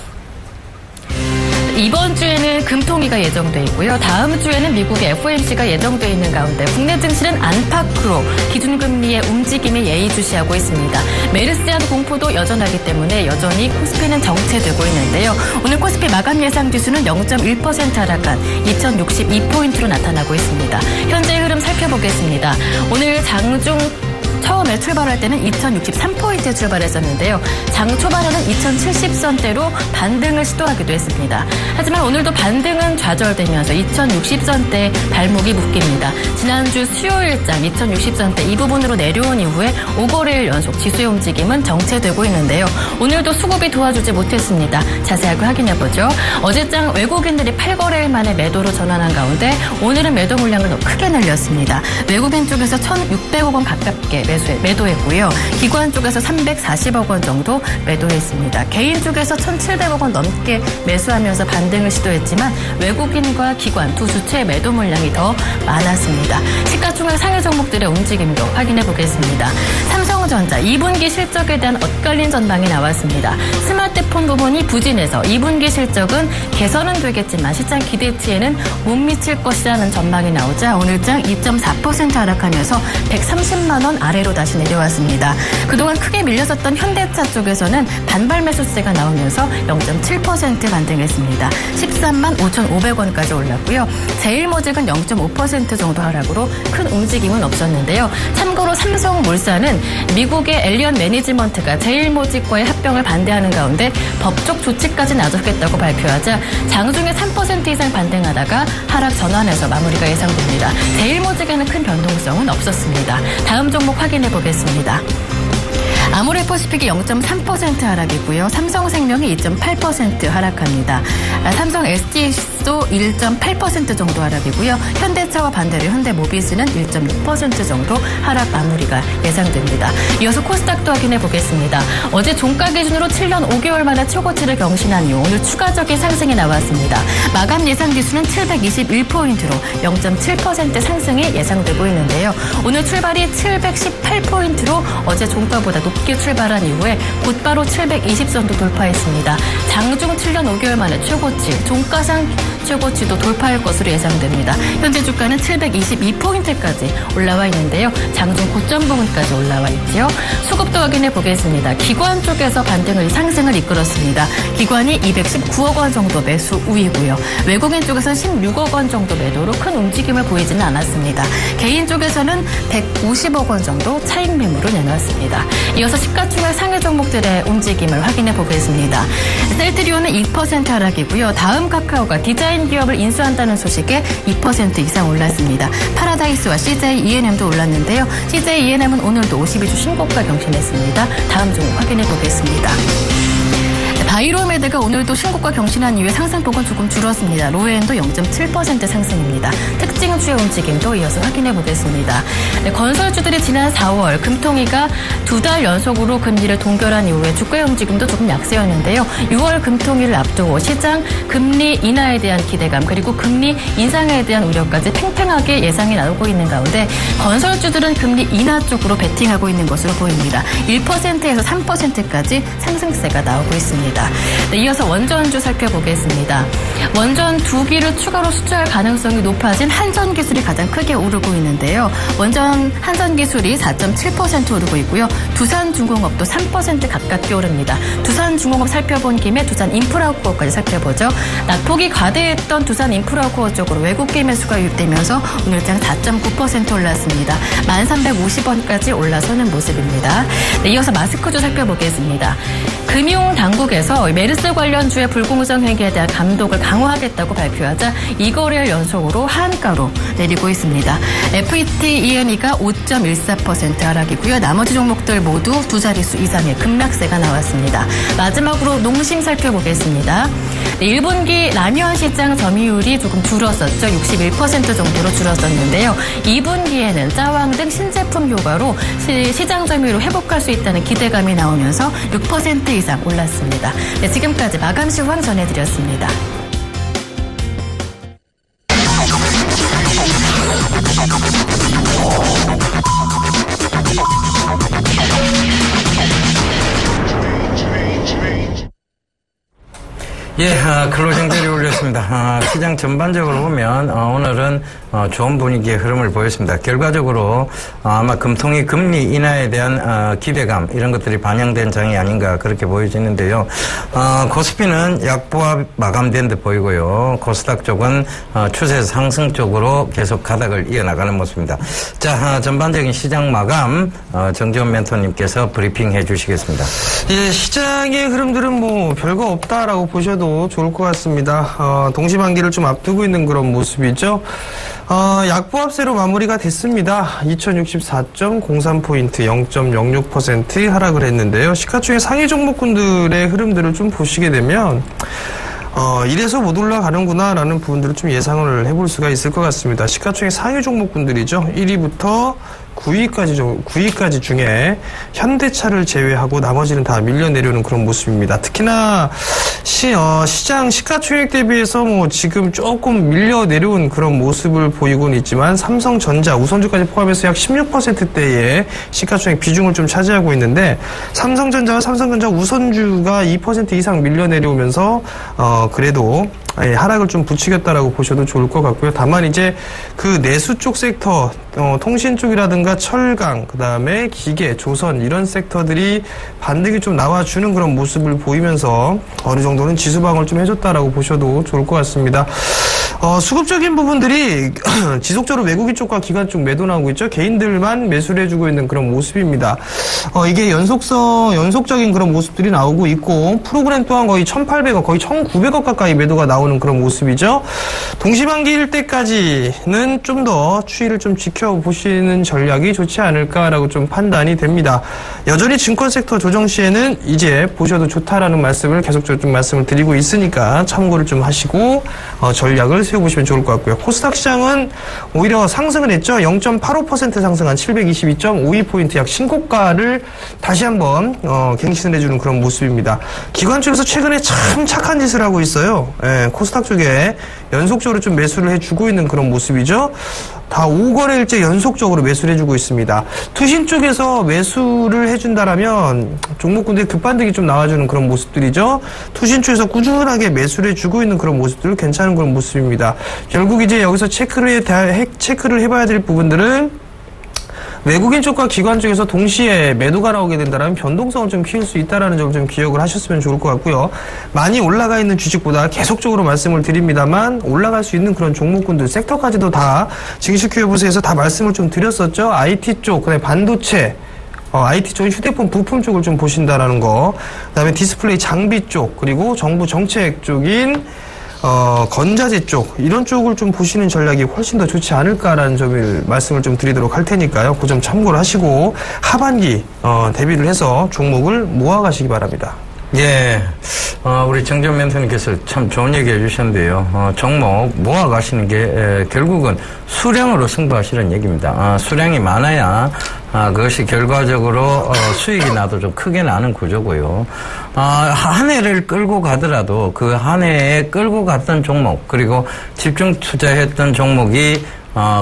이번 주에는 금통위가 예정돼 있고요. 다음 주에는 미국의 FOMC가 예정돼 있는 가운데 국내 증시는 안팎으로 기준금리의 움직임에 예의주시하고 있습니다. 메르스한 공포도 여전하기 때문에 여전히 코스피는 정체되고 있는데요. 오늘 코스피 마감 예상 지수는 0.1% 하락한 2062포인트로 나타나고 있습니다. 현재의 흐름 살펴보겠습니다. 오늘 장중 처음에 출발할 때는 2063포인트에 출발했었는데요. 장 초반에는 2070선대로 반등을 시도하기도 했습니다. 하지만 오늘도 반등은 좌절되면서 2060선대에 발목이 묶입니다. 지난주 수요일장 2060선대 이 부분으로 내려온 이후에 5거래일 연속 지수의 움직임은 정체되고 있는데요. 오늘도 수급이 도와주지 못했습니다. 자세하게 확인해보죠. 어제장 외국인들이 8거래일 만에 매도로 전환한 가운데 오늘은 매도 물량을 더 크게 늘렸습니다. 외국인 쪽에서 1,600억 원 가깝게 매도했고요. 기관 쪽에서 340억 원 정도 매도했습니다. 개인 쪽에서 1,700억 원 넘게 매수하면서 반등을 시도했지만 외국인과 기관 두 주체의 매도 물량이 더 많았습니다. 시가총액 상위 종목들의 움직임도 확인해 보겠습니다. 삼성전자 2분기 실적에 대한 엇갈린 전망이 나왔습니다. 스마트폰 부분이 부진해서 2분기 실적은 개선은 되겠지만 시장 기대치에는 못 미칠 것이라는 전망이 나오자 오늘장 2.4% 하락하면서 130만 원 아래로 다시 내려왔습니다. 그동안 크게 밀렸었던 현대차 쪽에서는 반발 매수세가 나오면서 0.7% 반등했습니다. 13만 5,500원까지 올랐고요. 제일모직은 0.5% 정도 하락으로 큰 움직임은 없었는데요. 참고로 삼성물산은 미국의 엘리언 매니지먼트가 제일모직과의 합병을 반대하는 가운데 법적 조치까지 나서겠다고 발표하자 장중에 3% 이상 반등하다가 하락 전환해서 마무리가 예상됩니다. 제일모직에는 큰 변동성은 없었습니다. 다음 종목 확인해 보겠습니다. 아모레퍼시픽이 0.3% 하락이고요. 삼성생명이 2.8% 하락합니다. 삼성 SDS도 1.8% 정도 하락이고요. 현대차와 반대로 현대모비스는 1.6% 정도 하락 마무리가 예상됩니다. 이어서 코스닥도 확인해 보겠습니다. 어제 종가 기준으로 7년 5개월 만에 최고치를 경신한 이후 오늘 추가적인 상승이 나왔습니다. 마감 예상 지수는 721포인트로 0.7% 상승이 예상되고 있는데요. 오늘 출발이 718포인트로 어제 종가보다 높게 출발한 이후에 곧바로 720선도 돌파했습니다. 장중 7년 5개월 만에 최고치, 종가상 최고치도 돌파할 것으로 예상됩니다. 현재 주가는 722포인트까지 올라와 있는데요. 장중 고점 부분까지 올라와 있죠. 수급도 확인해 보겠습니다. 기관 쪽에서 반등을 상승을 이끌었습니다. 기관이 219억 원 정도 매수 우위고요. 외국인 쪽에서는 16억 원 정도 매도로 큰 움직임을 보이지는 않았습니다. 개인 쪽에서는 150억 원 정도 차익 매물을 내놨습니다. 이어서 시가총액 상위 종목들의 움직임을 확인해 보겠습니다. 셀트리온은 2% 하락이고요. 다음 카카오가 디자인 기업을 인수한다는 소식에 2% 이상 올랐습니다. 파라다이스와 CJ E&M도 올랐는데요. CJ E&M은 오늘도 52주 신고가 경신했습니다. 다음 중 확인해 보겠습니다. 바이로메드가 오늘도 신고가 경신한 이후에 상승폭은 조금 줄었습니다. 로엔도 0.7% 상승입니다. 특징주의 움직임도 이어서 확인해 보겠습니다. 네, 건설주들이 지난 4월 금통위가 2달 연속으로 금리를 동결한 이후에 주가의 움직임도 조금 약세였는데요. 6월 금통위를 앞두고 시장 금리 인하에 대한 기대감 그리고 금리 인상에 대한 우려까지 팽팽하게 예상이 나오고 있는 가운데 건설주들은 금리 인하 쪽으로 베팅하고 있는 것으로 보입니다. 1%에서 3%까지 상승세가 나오고 있습니다. 네, 이어서 원전주 살펴보겠습니다. 원전 2기를 추가로 수주할 가능성이 높아진 한전기술이 가장 크게 오르고 있는데요. 원전 한전기술이 4.7% 오르고 있고요. 두산중공업도 3% 가깝게 오릅니다. 두산중공업 살펴본 김에 두산인프라코어까지 살펴보죠. 낙폭이 과대했던 두산인프라코어 쪽으로 외국계 매수가 유입되면서 오늘장 4.9% 올랐습니다. 1350원까지 올라서는 모습입니다. 네, 이어서 마스크주 살펴보겠습니다. 금융당국에서 메르스 관련주의 불공정 행위에 대한 감독을 강화하겠다고 발표하자 2거래일 연속으로 하한가로 내리고 있습니다. FET-ENE가 5.14% 하락이고요. 나머지 종목들 모두 두 자릿수 이상의 급락세가 나왔습니다. 마지막으로 농심 살펴보겠습니다. 네, 1분기 라면 시장 점유율이 조금 줄었었죠. 61% 정도로 줄었었는데요. 2분기에는 짜왕 등 신제품 효과로 시장 점유율을 회복할 수 있다는 기대감이 나오면서 6% 이상 올랐습니다. 네, 지금까지 마감시 후황 전해드렸습니다.
예, 클로징 대리 올렸습니다. 시장 전반적으로 보면 오늘은 좋은 분위기의 흐름을 보였습니다. 결과적으로 아마 금통위 금리 인하에 대한 기대감 이런 것들이 반영된 장이 아닌가 그렇게 보여지는데요. 코스피는 약보합 마감된 듯 보이고요. 코스닥 쪽은 추세 상승 쪽으로 계속 가닥을 이어나가는 모습입니다. 자, 전반적인 시장 마감 정재훈 멘토님께서 브리핑해 주시겠습니다.
예, 시장의 흐름들은 뭐 별거 없다라고 보셔도 좋을 것 같습니다. 동시반기를 좀 앞두고 있는 그런 모습이죠. 약보합세로 마무리가 됐습니다. 2064.03포인트 0.06% 하락을 했는데요. 시가총액 상위 종목군들의 흐름들을 좀 보시게 되면 이래서 못 올라가는구나 라는 부분들을 좀 예상을 해볼 수가 있을 것 같습니다. 시가총액 상위 종목군들이죠. 1위부터 9위까지 중에 현대차를 제외하고 나머지는 다 밀려 내려오는 그런 모습입니다. 특히나 시장 시가총액 대비해서 뭐 지금 조금 밀려 내려온 그런 모습을 보이고는 있지만 삼성전자 우선주까지 포함해서 약 16%대의 시가총액 비중을 좀 차지하고 있는데 삼성전자와 삼성전자 우선주가 2% 이상 밀려 내려오면서 그래도 하락을 좀 부추겼다라고 보셔도 좋을 것 같고요. 다만 이제 그 내수 쪽 섹터, 통신 쪽이라든가 철강, 그 다음에 기계, 조선 이런 섹터들이 반등이 좀 나와주는 그런 모습을 보이면서 어느 정도는 지수방어를 좀 해줬다라고 보셔도 좋을 것 같습니다. 수급적인 부분들이 지속적으로 외국인 쪽과 기관 쪽 매도 나오고 있죠. 개인들만 매수를 해주고 있는 그런 모습입니다. 이게 연속적인 그런 모습들이 나오고 있고 프로그램 또한 거의 1,800억, 거의 1,900억 가까이 매도가 나오는 그런 모습이죠. 동시반기일 때까지는 좀 더 추이를 좀 지켜보시는 전략이 좋지 않을까라고 좀 판단이 됩니다. 여전히 증권 섹터 조정 시에는 이제 보셔도 좋다라는 말씀을 계속적으로 좀 말씀을 드리고 있으니까 참고를 좀 하시고 전략을 세워보시면 좋을 것 같고요. 코스닥 시장은 오히려 상승을 했죠. 0.85% 상승한 722.52포인트 약 신고가를 다시 한번 갱신을 해주는 그런 모습입니다. 기관 쪽에서 최근에 참 착한 짓을 하고 있어요. 코스닥 쪽에 연속적으로 좀 매수를 해주고 있는 그런 모습이죠. 다 5거래일째 연속적으로 매수를 해주고 있습니다. 투신 쪽에서 매수를 해준다라면 종목군들이 급반등이 좀 나와주는 그런 모습들이죠. 투신 쪽에서 꾸준하게 매수를 해주고 있는 그런 모습들 괜찮은 그런 모습입니다. 결국 이제 여기서 체크를 해봐야 될 부분들은 외국인 쪽과 기관 쪽에서 동시에 매도가 나오게 된다면 변동성을 좀 키울 수 있다는 점을 좀 기억을 하셨으면 좋을 것 같고요. 많이 올라가 있는 주식보다 계속적으로 말씀을 드립니다만 올라갈 수 있는 그런 종목군들 섹터까지도 다 증시큐브스에서 다 말씀을 좀 드렸었죠. IT 쪽, 그다음에 반도체, IT 쪽은 휴대폰 부품 쪽을 좀 보신다라는 거, 그다음에 디스플레이 장비 쪽, 그리고 정부 정책 쪽인 건자재 쪽, 이런 쪽을 좀 보시는 전략이 훨씬 더 좋지 않을까라는 점을 말씀을 좀 드리도록 할 테니까요. 그 점 참고를 하시고 하반기 대비를 해서 종목을 모아가시기 바랍니다.
예, 우리 정전 멘토님께서 참 좋은 얘기 해주셨는데요. 종목 모아가시는 게 결국은 수량으로 승부하시는 얘기입니다. 수량이 많아야 그것이 결과적으로 수익이 나도 좀 크게 나는 구조고요. 한 해를 끌고 가더라도 그 한 해에 끌고 갔던 종목 그리고 집중 투자했던 종목이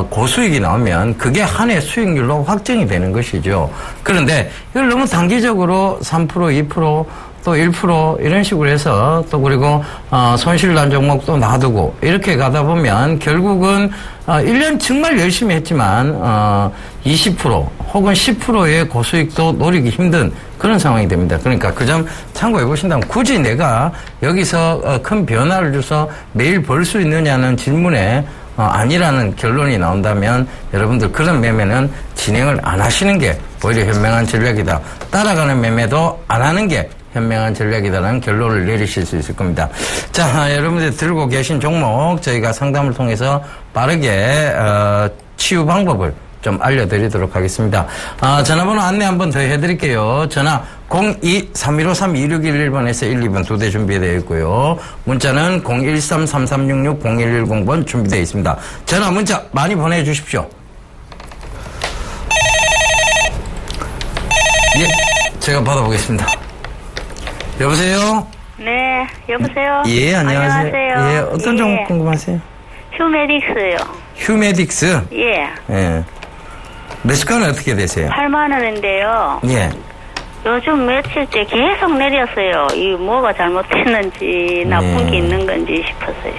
고수익이 나오면 그게 한 해 수익률로 확정이 되는 것이죠. 그런데 이걸 너무 단기적으로 3%, 2%, 또 1% 이런 식으로 해서 또 그리고 손실 난 종목도 놔두고 이렇게 가다 보면 결국은 1년 정말 열심히 했지만 20% 혹은 10%의 고수익도 노리기 힘든 그런 상황이 됩니다. 그러니까 그 점 참고해 보신다면 굳이 내가 여기서 큰 변화를 줘서 매일 벌 수 있느냐는 질문에 아니라는 결론이 나온다면 여러분들 그런 매매는 진행을 안 하시는 게 오히려 현명한 전략이다. 따라가는 매매도 안 하는 게 현명한 전략이다라는 결론을 내리실 수 있을 겁니다. 자, 여러분들 들고 계신 종목 저희가 상담을 통해서 빠르게 치유 방법을 좀 알려드리도록 하겠습니다. 전화번호 안내 한번 더 해드릴게요. 전화 02-3153-2611번에서 1, 2번 2대 준비되어 있고요. 문자는 013-3366-0110번 준비되어 있습니다. 전화 문자 많이 보내주십시오. 예, 제가 받아보겠습니다. 여보세요?
네, 여보세요?
예, 안녕하세요.
안녕하세요.
예, 어떤 종목 궁금하세요?
휴메딕스요.
휴메딕스?
예.
예. 매수가는 어떻게 되세요?
8만 원인데요.
예.
요즘 며칠째 계속 내렸어요. 이 뭐가 잘못됐는지 나쁜 게 있는 건지 싶었어요.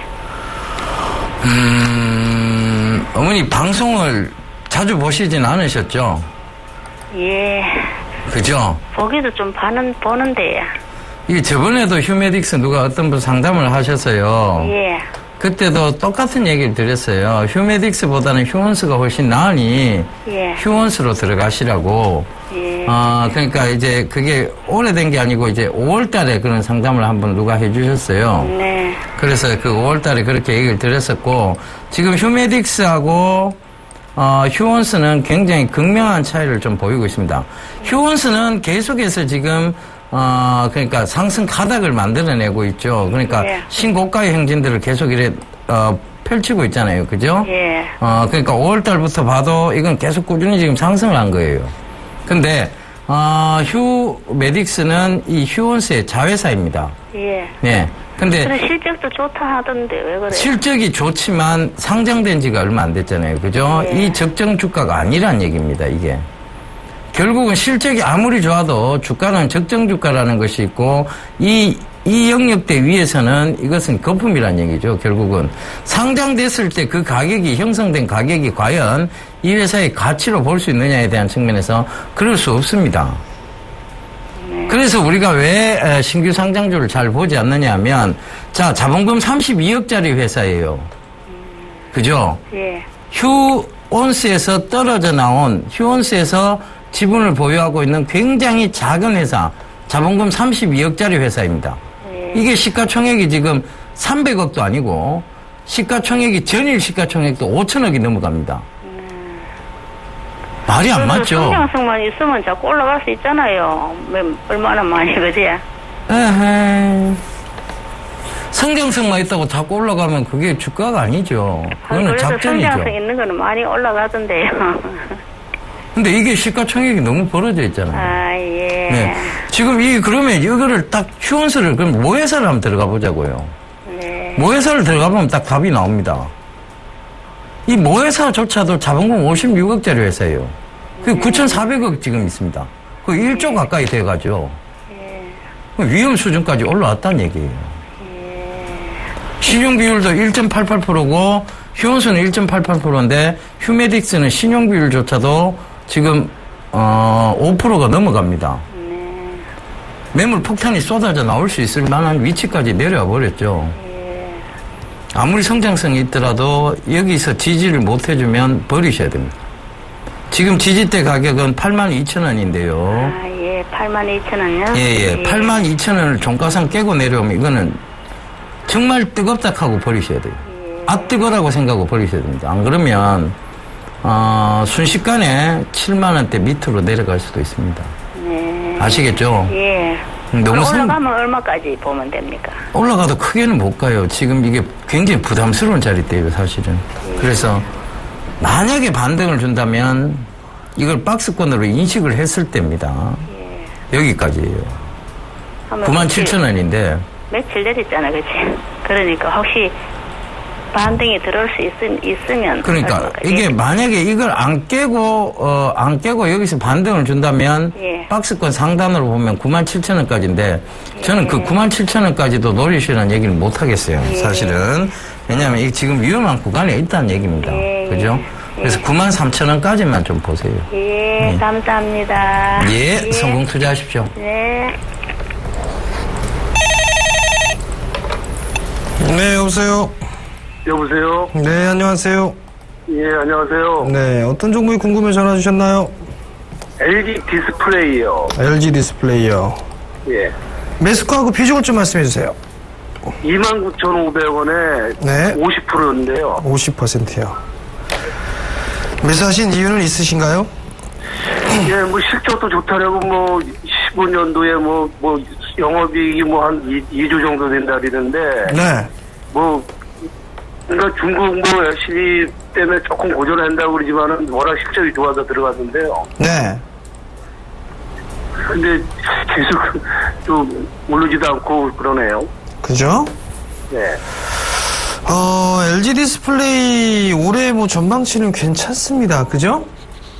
어머니 방송을 자주 보시진 않으셨죠?
예.
그죠?
보기도 좀 보는데요.
이게 저번에도 휴메딕스 누가 어떤 분 상담을 하셨어요.
예.
그때도 똑같은 얘기를 드렸어요. 휴메딕스보다는 휴원스가 훨씬 나으니
예.
휴원스로 들어가시라고.
예.
그러니까 이제 그게 오래된 게 아니고 이제 5월 달에 그런 상담을 한번 누가 해주셨어요.
네.
그래서 그 5월 달에 그렇게 얘기를 드렸었고, 지금 휴메딕스하고 휴원스는 굉장히 극명한 차이를 좀 보이고 있습니다. 휴원스는 계속해서 지금 그러니까 상승 가닥을 만들어내고 있죠. 그러니까
예.
신고가의 행진들을 계속 이래 펼치고 있잖아요. 그죠?
예.
그러니까 5월 달부터 봐도 이건 계속 꾸준히 지금 상승을 한 거예요. 근데 휴메딕스는 이 휴원스의 자회사입니다.
예.
네. 근데
실적도 좋다 하던데 왜 그래요?
실적이 좋지만 상장된 지가 얼마 안 됐잖아요. 그죠?
예.
이 적정 주가가 아니란 얘기입니다. 이게. 결국은 실적이 아무리 좋아도 주가는 적정 주가라는 것이 있고 이 영역대 위에서는 이것은 거품이란 얘기죠. 결국은 상장됐을 때 그 가격이 형성된 가격이 과연 이 회사의 가치로 볼 수 있느냐에 대한 측면에서 그럴 수 없습니다.
네.
그래서 우리가 왜 신규 상장주를 잘 보지 않느냐 하면 자, 자본금 32억짜리 회사예요. 그죠?
예.
휴원스에서 떨어져 나온 휴원스에서 지분을 보유하고 있는 굉장히 작은 회사, 자본금 32억짜리 회사입니다.
예.
이게 시가총액이 지금 300억도 아니고 시가총액이 전일 시가총액도 5천억이 넘어갑니다. 말이 안 맞죠?
성장성만 있으면 자꾸 올라갈 수 있잖아요. 얼마나 많이 그지?
에헤이. 성장성만 있다고 자꾸 올라가면 그게 주가가 아니죠. 그거는
그래도
작전이죠.
성장성 있는 거는 많이 올라가던데요.
근데 이게 시가총액이 너무 벌어져 있잖아요.
아, 예.
네. 지금 그러면 이거를 딱 휴원스를 그럼 모회사를 한번 들어가 보자고요.
네.
모회사를 들어가 보면 딱 답이 나옵니다. 이 모회사조차도 자본금 56억짜리 회사예요. 그 9,400억 지금 있습니다. 그 1조 가까이 돼가죠. 위험 수준까지 올라왔다는 얘기예요. 신용 비율도 1.88%고 휴원스는 1.88%인데 휴메딕스는 신용 비율조차도 지금 5%가 넘어갑니다. 매물 폭탄이 쏟아져 나올 수 있을 만한 위치까지 내려와 버렸죠. 아무리 성장성이 있더라도 여기서 지지를 못 해주면 버리셔야 됩니다. 지금 지지대 가격은 82,000원인데요.
아, 예. 82,000원이요?
예. 82,000원을 종가상 깨고 내려오면 이거는 정말 뜨겁다 하고 버리셔야 돼요. 아, 뜨거라고 생각하고 버리셔야 됩니다. 안 그러면, 순식간에 7만원대 밑으로 내려갈 수도 있습니다.
네.
아시겠죠?
예.
너무
올라가면 얼마까지 보면 됩니까?
올라가도 크게는 못 가요. 지금 이게 굉장히 부담스러운 자리대예요, 사실은. 그래서 만약에 반등을 준다면 이걸 박스권으로 인식을 했을 때입니다. 여기까지예요. 97,000원인데.
며칠 내렸잖아, 그치? 그러니까 혹시 반등이 들어올 수 있으면.
그러니까
얼마까지?
이게 만약에 이걸 안 깨고 여기서 반등을 준다면
예.
박스권 상단으로 보면 97,000원까지인데 저는 그 97,000원까지도 노리시라는 얘기를 못 하겠어요. 사실은. 왜냐하면 이게 지금 위험한 구간에 있다는 얘기입니다. 그죠? 그래서 93,000원까지만 좀 보세요.
예, 감사합니다.
예, 성공 투자하십시오.
네.
네, 여보세요.
여보세요?
네, 안녕하세요.
예, 안녕하세요.
네, 어떤 종목이 궁금해 전화 주셨나요?
LG 디스플레이요.
LG 디스플레이요.
예.
매수가하고 비중을 좀 말씀해 주세요.
29,500원에
네.
50%인데요.
50%요. 매수하신 이유는 있으신가요?
예, 뭐 실적도 좋다라고 뭐 15년도에 뭐 영업이익이 뭐 한 2조 정도 된다 그러는데
네.
뭐 그러니까 중국 뭐 열심히 때문에 조금 고전한다고 그러지만은 워낙 실적이 좋아서 들어갔는데요.
네.
근데 계속 좀 오르지도 않고 그러네요.
그죠?
네.
LG 디스플레이 올해 뭐 전망치는 괜찮습니다. 그죠?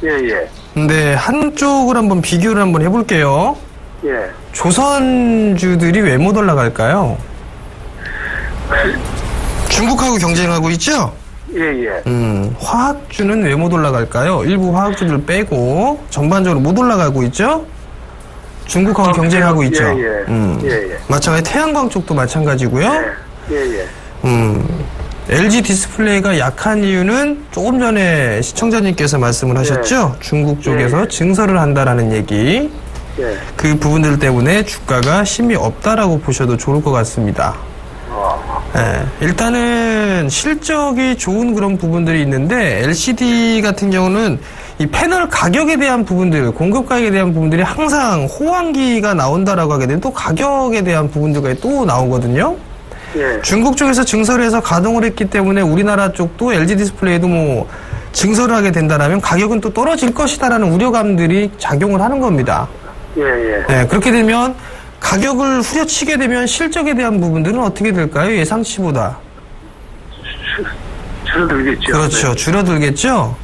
예, 예.
근데 한쪽을 한번 비교를 한번 해볼게요.
예.
조선주들이 왜 못 올라갈까요? 중국하고 경쟁하고 있죠?
예, 예.
화학주는 왜 못 올라갈까요? 일부 화학주들 빼고 전반적으로 못 올라가고 있죠? 중국하고 경쟁하고 있죠?
예, 예.
마찬가지 태양광 쪽도 마찬가지고요.
예, 예.
LG 디스플레이가 약한 이유는 조금 전에 시청자님께서 말씀을 하셨죠? 중국 쪽에서 증설을 한다라는 얘기.
예.
그 부분들 때문에 주가가 힘이 없다라고 보셔도 좋을 것 같습니다. 네, 일단은 실적이 좋은 그런 부분들이 있는데 LCD 같은 경우는 이 패널 가격에 대한 부분들, 공급 가격에 대한 부분들이 항상 호황기가 나온다라고 하게 되면 또 가격에 대한 부분들이 또 나오거든요.
예.
중국 쪽에서 증설해서 가동을 했기 때문에 우리나라 쪽도 LG 디스플레이도 뭐 증설을 하게 된다라면 가격은 또 떨어질 것이다라는 우려감들이 작용을 하는 겁니다.
예, 예.
네, 그렇게 되면 가격을 후려치게 되면 실적에 대한 부분들은 어떻게 될까요? 예상치보다.
줄어들겠죠.
그렇죠. 줄어들겠죠?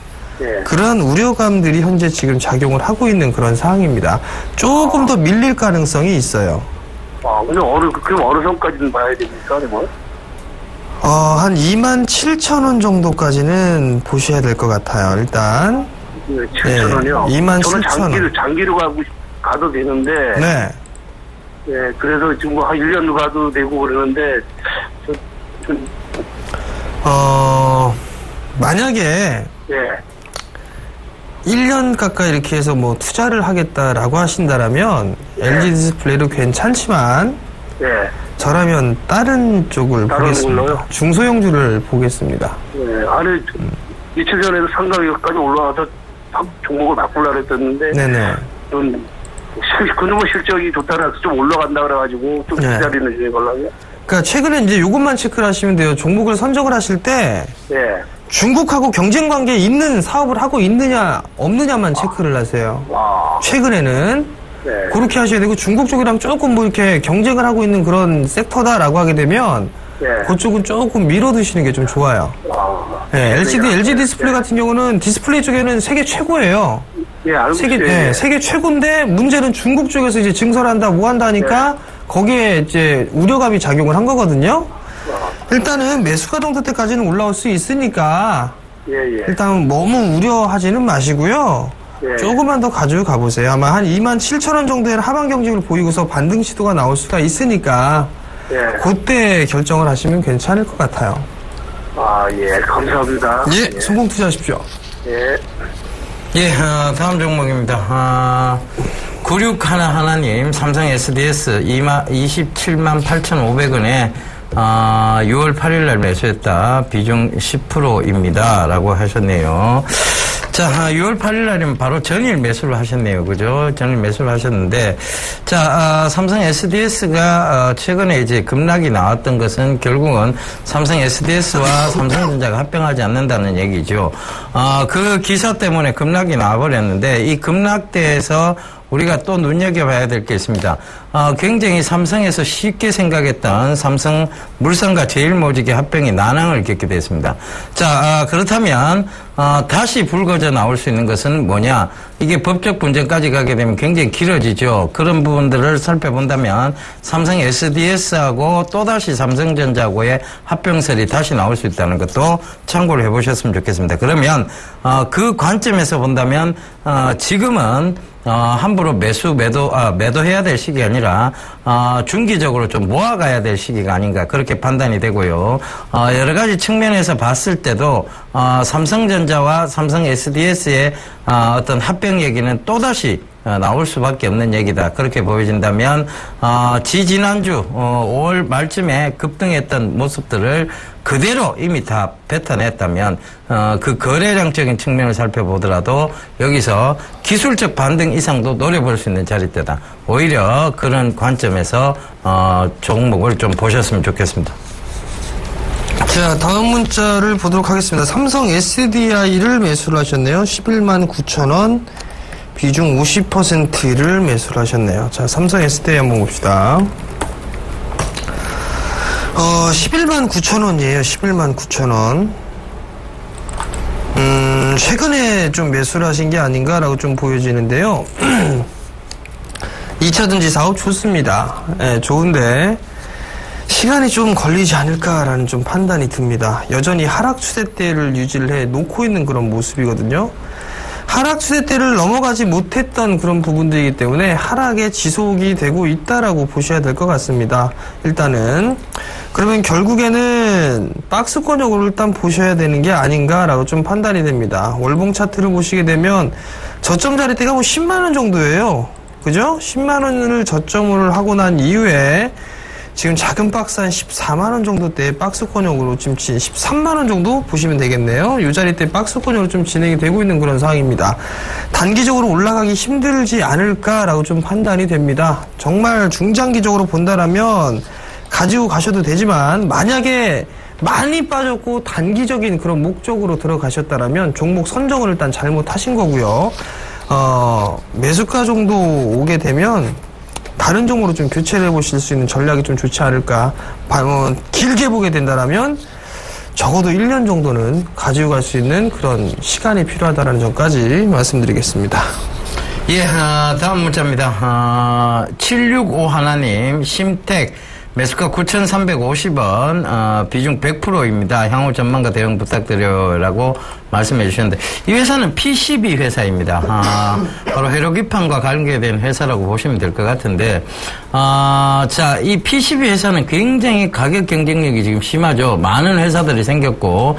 예.
그런 우려감들이 현재 지금 작용을 하고 있는 그런 상황입니다. 조금 더 밀릴 가능성이 있어요.
근데 그럼 어느 선까지는 봐야 됩니까, 뭐?
한 27,000원 정도까지는 보셔야 될 것 같아요, 일단.
네, 7,000원이요?
27,000원.
저는 장기로 가도 되는데.
네.
예, 그래서 지금 한 1년 가도 되고 그러는데,
만약에.
예.
1년 가까이 이렇게 해서 뭐 투자를 하겠다라고 하신다라면 LG 디스플레이도 괜찮지만
예.
저라면 다른 쪽을 보겠습니다.
걸로요?
중소형주를 보겠습니다.
예. 아니, 이틀 전에도 상가까지 올라와서 종목을 바꾸려고 했었는데.
네네.
그놈의 실적이 좋다라서 좀 올라간다 그래가지고 좀 기다리는 중에 걸라고요.
그러니까 최근에 이제 요것만 체크를 하시면 돼요. 종목을 선정을 하실 때.
예.
중국하고 경쟁 관계에 있는 사업을 하고 있느냐 없느냐만 체크를 하세요. 최근에는 그렇게 하셔야 되고 중국 쪽이랑 조금 뭐 이렇게 경쟁을 하고 있는 그런 섹터다라고 하게 되면 그쪽은 조금 밀어두시는 게 좀 좋아요. LG 디스플레이 같은 경우는 디스플레이 쪽에는 세계 최고예요. 세계 최고인데 문제는 중국 쪽에서 이제 증설한다 뭐 한다 하니까 거기에 이제 우려감이 작용을 한 거거든요. 일단은 매수가 정도 때까지는 올라올 수 있으니까 일단 너무 우려하지는 마시고요. 조금만 더 가지고 가보세요. 아마 한 27,000원 정도의 하방 경직을 보이고서 반등 시도가 나올 수가 있으니까 그때 결정을 하시면 괜찮을 것 같아요.
예, 감사합니다.
예, 성공 투자하십시오.
예.
예, 다음 종목입니다. 9611님, 삼성 SDS 278,500원에 6월 8일 날 매수했다. 비중 10%입니다. 라고 하셨네요. 자, 6월 8일 날이면 바로 전일 매수를 하셨네요. 그죠? 전일 매수를 하셨는데, 자, 삼성 SDS가 최근에 이제 급락이 나왔던 것은 결국은 삼성 SDS와 삼성전자가 합병하지 않는다는 얘기죠. 그 기사 때문에 급락이 나와버렸는데, 이 급락대에서 우리가 또 눈여겨봐야 될 게 있습니다. 굉장히 삼성에서 쉽게 생각했던 삼성 물산과 제일모직의 합병이 난항을 겪게 됐습니다. 자, 그렇다면 다시 불거져 나올 수 있는 것은 뭐냐? 이게 법적 분쟁까지 가게 되면 굉장히 길어지죠. 그런 부분들을 살펴본다면 삼성 SDS하고 또다시 삼성전자하고의 합병설이 다시 나올 수 있다는 것도 참고를 해보셨으면 좋겠습니다. 그러면 그 관점에서 본다면 지금은 함부로 매도해야 될 시기가 아니라, 중기적으로 좀 모아가야 될 시기가 아닌가, 그렇게 판단이 되고요. 여러 가지 측면에서 봤을 때도, 삼성전자와 삼성 SDS의, 어떤 합병 얘기는 또다시, 나올 수밖에 없는 얘기다. 그렇게 보여진다면, 지난주, 5월 말쯤에 급등했던 모습들을 그대로 이미 다 뱉어냈다면, 그 거래량적인 측면을 살펴보더라도 여기서 기술적 반등 이상도 노려볼 수 있는 자리대다. 오히려 그런 관점에서, 종목을 좀 보셨으면 좋겠습니다.
자, 다음 문자를 보도록 하겠습니다. 삼성 SDI를 매수를 하셨네요. 11만 9천 원. 비중 50%를 매수를 하셨네요. 자, 삼성 SDI 한번 봅시다. 11만 9천 원이에요. 11만 9천 원. 최근에 좀 매수를 하신 게 아닌가라고 좀 보여지는데요. 2차전지 사업 좋습니다. 네, 좋은데 시간이 좀 걸리지 않을까라는 좀 판단이 듭니다. 여전히 하락 추세대를 유지를 해 놓고 있는 그런 모습이거든요. 하락 추세대를 넘어가지 못했던 그런 부분들이기 때문에 하락에 지속이 되고 있다라고 보셔야 될 것 같습니다. 일단은 그러면 결국에는 박스권역으로 일단 보셔야 되는 게 아닌가라고 좀 판단이 됩니다. 월봉 차트를 보시게 되면 저점 자리대가 뭐 10만 원 정도예요. 그죠? 10만 원을 저점을 하고 난 이후에 지금 작은 박스 한 14만 원 정도대 박스권역으로 지금 13만 원 정도 보시면 되겠네요. 이 자리대 박스권역으로 좀 진행이 되고 있는 그런 상황입니다. 단기적으로 올라가기 힘들지 않을까라고 좀 판단이 됩니다. 정말 중장기적으로 본다라면 가지고 가셔도 되지만 만약에 많이 빠졌고 단기적인 그런 목적으로 들어가셨다라면 종목 선정을 일단 잘못하신 거고요. 매수가 정도 오게 되면 다른 종목으로 좀 교체를 해보실 수 있는 전략이 좀 좋지 않을까. 길게 보게 된다면 적어도 1년 정도는 가지고 갈 수 있는 그런 시간이 필요하다는 점까지 말씀드리겠습니다.
예, 다음 문자입니다. 765 하나님, 심택. 매수가 9,350원, 비중 100%입니다. 향후 전망과 대응 부탁드려요라고 말씀해 주셨는데, 이 회사는 PCB 회사입니다. 바로 회로기판과 관계된 회사라고 보시면 될 것 같은데, 자, 이 PCB 회사는 굉장히 가격 경쟁력이 지금 심하죠. 많은 회사들이 생겼고,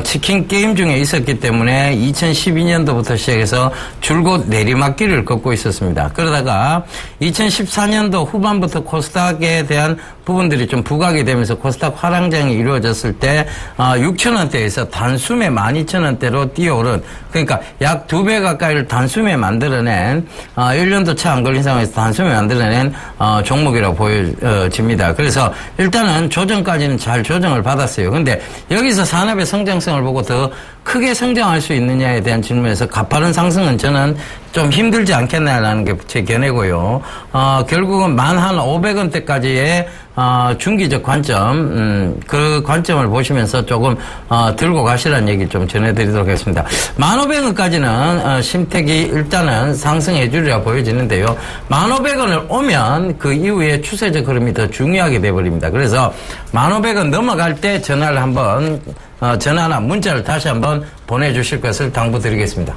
치킨 게임 중에 있었기 때문에 2012년도부터 시작해서 줄곧 내리막길을 걷고 있었습니다. 그러다가 2014년도 후반부터 코스닥에 대한 부분들이 좀 부각이 되면서 코스닥 화랑장이 이루어졌을 때 6,000원대에서 단숨에 12,000원대로 뛰어오른, 그러니까 약 2배 가까이를 단숨에 만들어낸 1년도 채 안 걸린 상황에서 단숨에 만들어낸 종목이라고 보여집니다. 그래서 일단은 조정까지는 잘 조정을 받았어요. 근데 여기서 산업의 성장성을 보고 더 크게 성장할 수 있느냐에 대한 질문에서 가파른 상승은 저는 좀 힘들지 않겠나라는 게 제 견해고요. 결국은 만 한 500원대까지의 중기적 관점, 그 관점을 보시면서 조금 들고 가시라는 얘기 좀 전해드리도록 하겠습니다. 1,500원까지는 심택이 일단은 상승해 주리라 보여지는데요. 1,500원을 오면 그 이후에 추세적 흐름이 더 중요하게 돼버립니다. 그래서 1,500원 넘어갈 때 전화를 한번 전화나 문자를 다시 한번 보내주실 것을 당부드리겠습니다.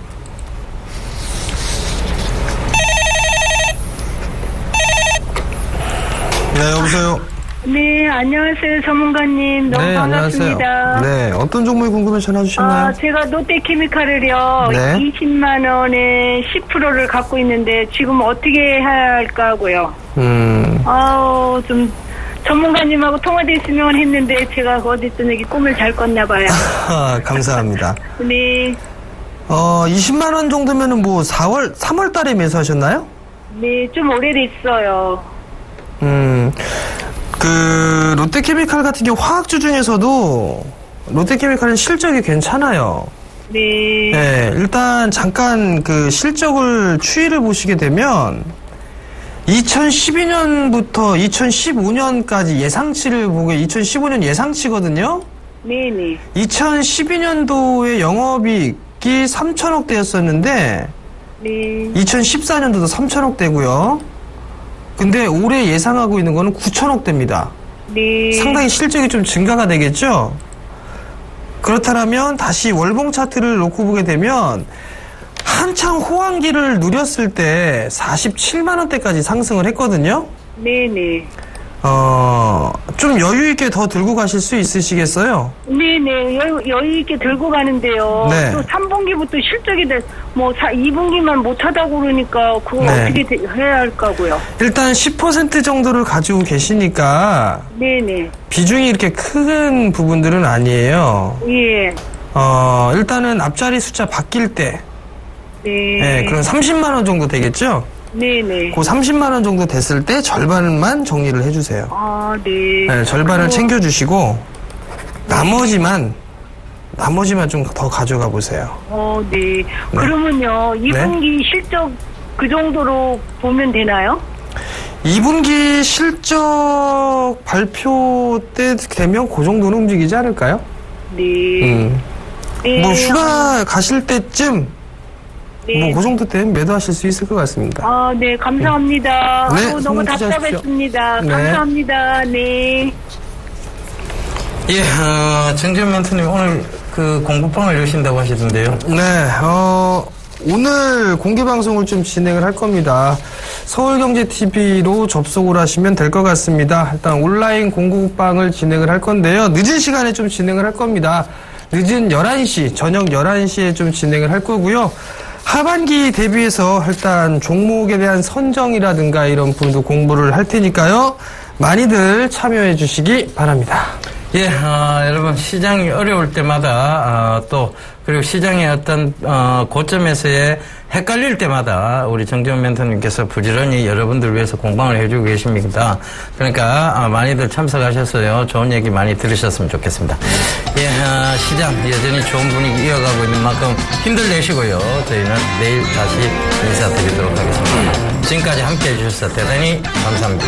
네, 여보세요.
네, 안녕하세요, 전문가님. 너무
네,
반갑습니다.
안녕하세요. 네, 어떤 종목이 궁금해서 전화 주셨나요?
제가 롯데케미칼을요,
네.
20만 원에 10%를 갖고 있는데 지금 어떻게 해야 할까 하고요. 좀 전문가님하고 통화됐으면 했는데 제가 어디 저녁에 꿈을 잘 꿨나 봐요.
감사합니다.
네.
20만 원 정도면은 뭐 3월 달에 매수하셨나요?
네, 좀 오래됐어요.
그 롯데케미칼 같은 경우 화학주 중에서도 롯데케미칼은 실적이 괜찮아요.
네.
네, 일단 잠깐 그 실적을 추이를 보시게 되면 2012년부터 2015년까지 예상치를 보게 2015년 예상치거든요.
네네.
2012년도에 영업이익이 3천억대였었는데
네.
2014년도도 3천억대고요. 근데 올해 예상하고 있는 거는 9천억대입니다.
네.
상당히 실적이 좀 증가가 되겠죠. 그렇다면 다시 월봉 차트를 놓고 보게 되면 한창 호황기를 누렸을 때 47만 원대까지 상승을 했거든요.
네네.
좀 여유 있게 더 들고 가실 수 있으시겠어요?
네네. 여유 있게 들고 가는데요.
네.
또 3분기부터 실적이 2분기만 못하다고 그러니까 그거
네.
어떻게 해야 할까고요?
일단 10% 정도를 가지고 계시니까
네네.
비중이 이렇게 큰 부분들은 아니에요.
예.
일단은 앞자리 숫자 바뀔 때
네.
네, 그럼 30만 원 정도 되겠죠?
네네.
그 30만 원 정도 됐을 때 절반만 정리를 해주세요.
아, 네.
네, 절반을 챙겨주시고 나머지만 좀 더 가져가 보세요.
네. 그러면요, 2분기 실적 그 정도로 보면 되나요?
2분기 실적 발표 때 되면 그 정도는 움직이지 않을까요?
네. 네.
뭐 휴가 가실 때쯤
네.
뭐 그 정도 때는 매도하실 수 있을 것 같습니다.
아, 네, 감사합니다.
네,
너무
성공 투자하십시오.
답답했습니다.
네.
감사합니다. 네.
예, 정재훈 멘토님 오늘 그 공부방을 여신다고 하시던데요.
네, 오늘 공개 방송을 좀 진행을 할 겁니다. 서울경제TV로 접속을 하시면 될 것 같습니다. 일단 온라인 공부방을 진행을 할 건데요. 늦은 시간에 좀 진행을 할 겁니다. 늦은 11시, 저녁 11시에 좀 진행을 할 거고요. 하반기 대비해서 일단 종목에 대한 선정이라든가 이런 부분도 공부를 할 테니까요. 많이들 참여해 주시기 바랍니다.
예, 여러분 시장이 어려울 때마다 또 그리고 시장의 어떤 고점에서의 헷갈릴 때마다 우리 정재훈 멘토님께서 부지런히 여러분들 위해서 공방을 해주고 계십니다. 그러니까 많이들 참석하셨어요. 좋은 얘기 많이 들으셨으면 좋겠습니다. 예, 시장 여전히 좋은 분위기 이어가고 있는 만큼 힘들 내시고요. 저희는 내일 다시 인사드리도록 하겠습니다. 지금까지 함께해 주셔서 대단히 감사합니다.